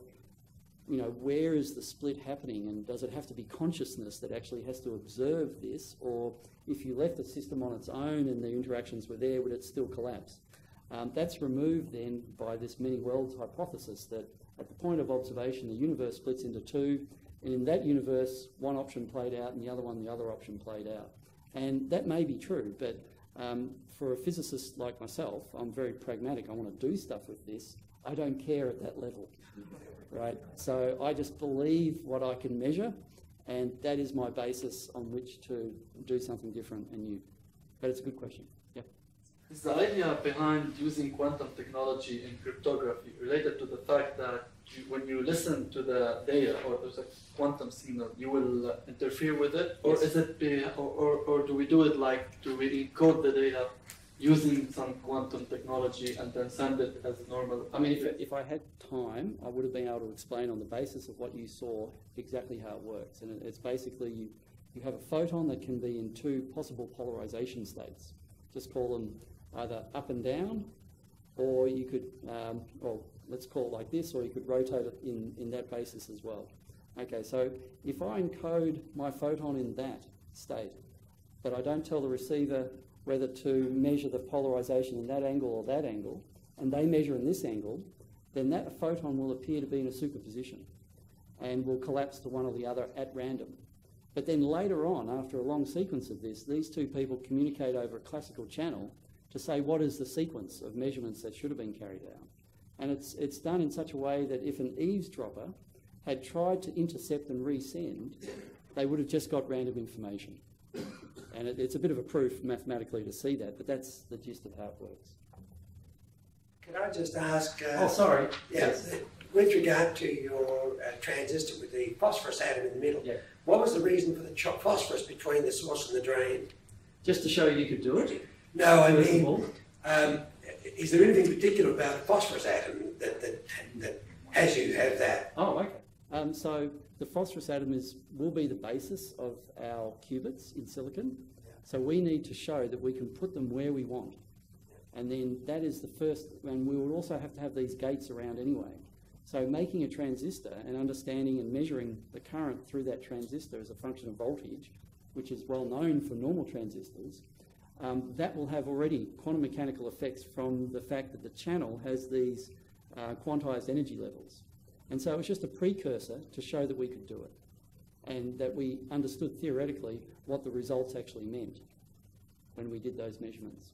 Speaker 2: you know, where is the split happening, and does it have to be consciousness that actually has to observe this, or if you left the system on its own and the interactions were there, would it still collapse? That's removed then by this many worlds hypothesis that at the point of observation the universe splits into two, and in that universe one option played out and the other one the other option played out. And that may be true, but for a physicist like myself, I'm very pragmatic. I want to do stuff with this. I don't care at that level, right? So I just believe what I can measure, and that is my basis on which to do something different and new. But it's a good question. Yeah.
Speaker 13: Is the idea behind using quantum technology in cryptography related to the fact that when you listen to the data or there's a quantum signal, you will interfere with it? Or is it or do we do it like, do we encode the data using some quantum technology and then send it as normal?
Speaker 2: I mean, if I had time, I would have been able to explain on the basis of what you saw exactly how it works. And it's basically you have a photon that can be in two possible polarization states. Just call them either up and down, or you could, well, let's call it like this, or you could rotate it in that basis as well. Okay, so if I encode my photon in that state, but I don't tell the receiver whether to measure the polarization in that angle or that angle, and they measure in this angle, then that photon will appear to be in a superposition and will collapse to one or the other at random. But then later on, after a long sequence of this, these two people communicate over a classical channel to say what is the sequence of measurements that should have been carried out. And it's done in such a way that if an eavesdropper had tried to intercept and resend, they would have just got random information. And it's a bit of a proof mathematically to see that, but that's the gist of how it works.
Speaker 5: Can I just ask...
Speaker 2: oh, sorry.
Speaker 5: Yes. With regard to your transistor with the phosphorus atom in the middle, what was the reason for the phosphorus between the source and the drain?
Speaker 2: Just to show you could do it?
Speaker 5: No, I mean, is there anything particular about a phosphorus atom that has you have that?
Speaker 2: Oh, okay. So the phosphorus atom will be the basis of our qubits in silicon. So we need to show that we can put them where we want. And then that is the first, and we will also have to have these gates around anyway. So making a transistor and understanding and measuring the current through that transistor as a function of voltage, which is well known for normal transistors, that will have already quantum mechanical effects from the fact that the channel has these quantized energy levels. And so it was just a precursor to show that we could do it, and that we understood theoretically what the results actually meant when we did those measurements.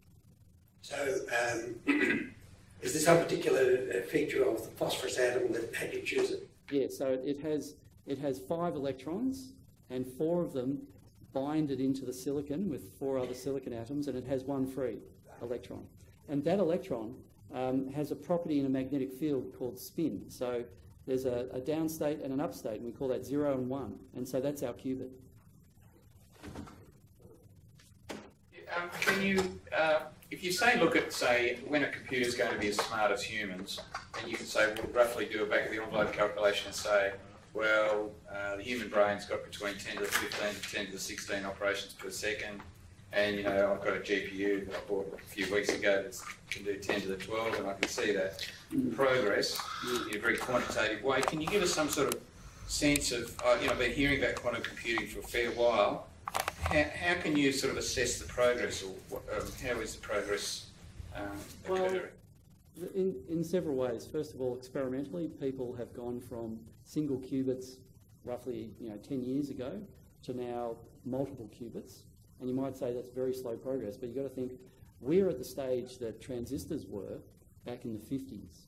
Speaker 5: So is there some particular feature of the phosphorus atom that had you choose it?
Speaker 2: Yeah, so it has 5 electrons, and 4 of them bind it into the silicon with 4 other silicon atoms, and it has 1 free electron. And that electron has a property in a magnetic field called spin. So there's a down state and an up state, and we call that 0 and 1. And so that's our qubit.
Speaker 4: Can you
Speaker 14: if you say, look at, say, when a computer's going to be as smart as humans, and you can say, we'll roughly do a back-of-the-envelope calculation and say, well, the human brain's got between 10 to the 15 to 10 to the 16 operations per second, and, you know, I've got a GPU that I bought a few weeks ago that can do 10 to the 12, and I can see that progress in a very quantitative way. Can you give us some sort of sense of, you know, I've been hearing about quantum computing for a fair while. How can you sort of assess the progress, or how is the progress occurring?
Speaker 2: Well, in several ways. First of all, experimentally, people have gone from single qubits roughly 10 years ago to now multiple qubits. And you might say that's very slow progress, but you've got to think we're at the stage that transistors were back in the 50s.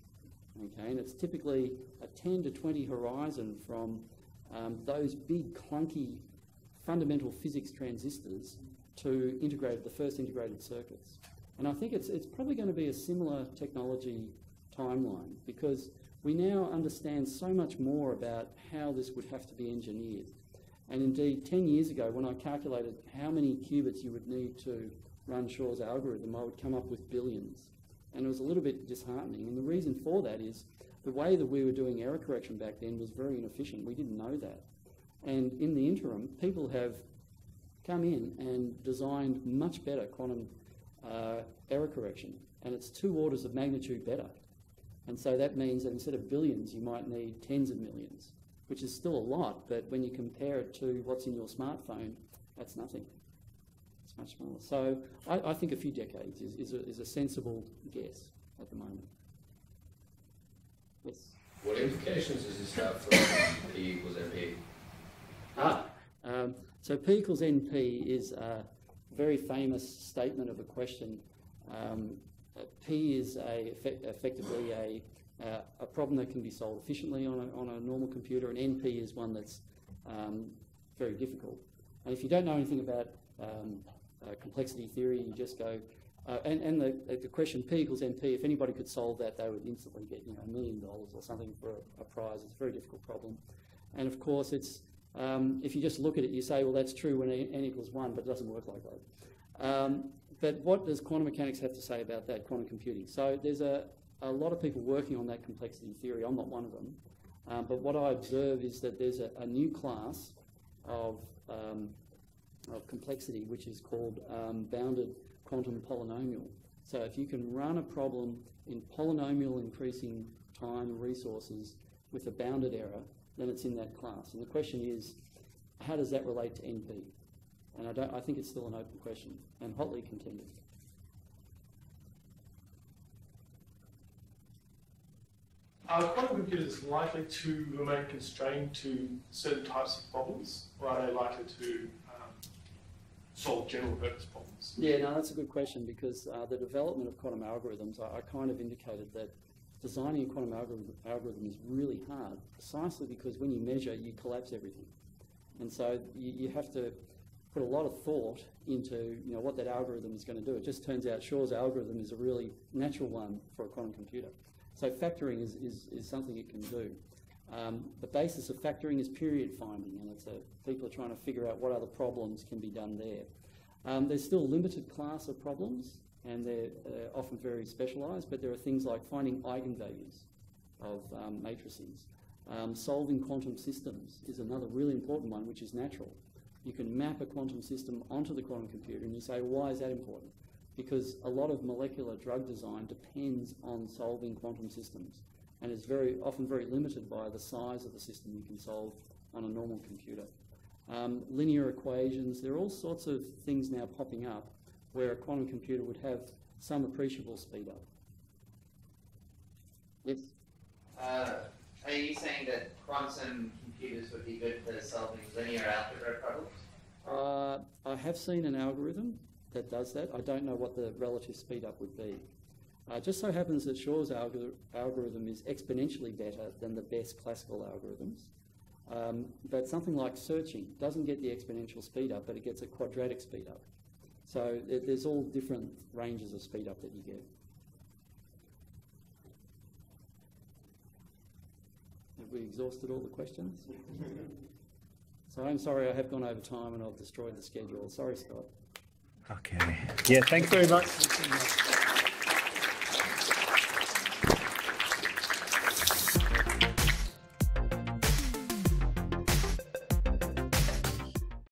Speaker 2: Okay, and it's typically a 10 to 20 horizon from those big clunky fundamental physics transistors to the first integrated circuits. And I think it's probably going to be a similar technology timeline, because we now understand so much more about how this would have to be engineered. And indeed, 10 years ago, when I calculated how many qubits you would need to run Shor's algorithm, I would come up with billions. And it was a little bit disheartening. And the reason for that is the way that we were doing error correction back then was very inefficient. We didn't know that. And in the interim, people have come in and designed much better quantum error correction. And it's 2 orders of magnitude better. And so that means that instead of billions, you might need tens of millions, which is still a lot, but when you compare it to what's in your smartphone, that's nothing. It's much smaller. So I think a few decades is a sensible guess at the moment. Yes?
Speaker 7: What implications does this have for P equals NP?
Speaker 2: So P equals NP is a very famous statement of a question. P is effectively a problem that can be solved efficiently on a normal computer, and NP is one that's very difficult. And if you don't know anything about complexity theory, you just go, and the question P equals NP, if anybody could solve that, they would instantly get $1 million or something for a prize. It's a very difficult problem. And of course, it's if you just look at it, you say, well, that's true when n equals 1, but it doesn't work like that. But what does quantum mechanics have to say about that, quantum computing? So there's a lot of people working on that complexity theory. I'm not one of them. But what I observe is that there's a new class of complexity, which is called bounded quantum polynomial. So if you can run a problem in polynomial increasing time resources with a bounded error, then it's in that class. And the question is, how does that relate to NP? And I think it's still an open question and hotly contended.
Speaker 15: Are quantum computers likely to remain constrained to certain types of problems, or are they likely to solve general purpose problems?
Speaker 2: Yeah, no, that's a good question, because the development of quantum algorithms, I kind of indicated that designing a quantum algorithm is really hard, precisely because when you measure, you collapse everything. And so you have to put a lot of thought into what that algorithm is going to do. It just turns out Shor's algorithm is a really natural one for a quantum computer. So factoring is something it can do. The basis of factoring is period finding, and people are trying to figure out what other problems can be done there. There's still a limited class of problems, and they're often very specialised, but there are things like finding eigenvalues of matrices. Solving quantum systems is another really important one, which is natural. You can map a quantum system onto the quantum computer, and you say, well, why is that important? Because a lot of molecular drug design depends on solving quantum systems, and is often very limited by the size of the system you can solve on a normal computer. Linear equations, there are all sorts of things now popping up where a quantum computer would have some appreciable speed up. Yes?
Speaker 10: Are you saying that quantum computers would be good for solving linear algebra problems?
Speaker 2: I have seen an algorithm that does that. I don't know what the relative speed up would be. Just so happens that Shor's algorithm is exponentially better than the best classical algorithms. But something like searching doesn't get the exponential speed up, but it gets a quadratic speed up. So there's all different ranges of speed up that you get. Have we exhausted all the questions? So I'm sorry I have gone over time and I've destroyed the schedule. Sorry, Scott.
Speaker 16: Okay. Yeah, thanks very much.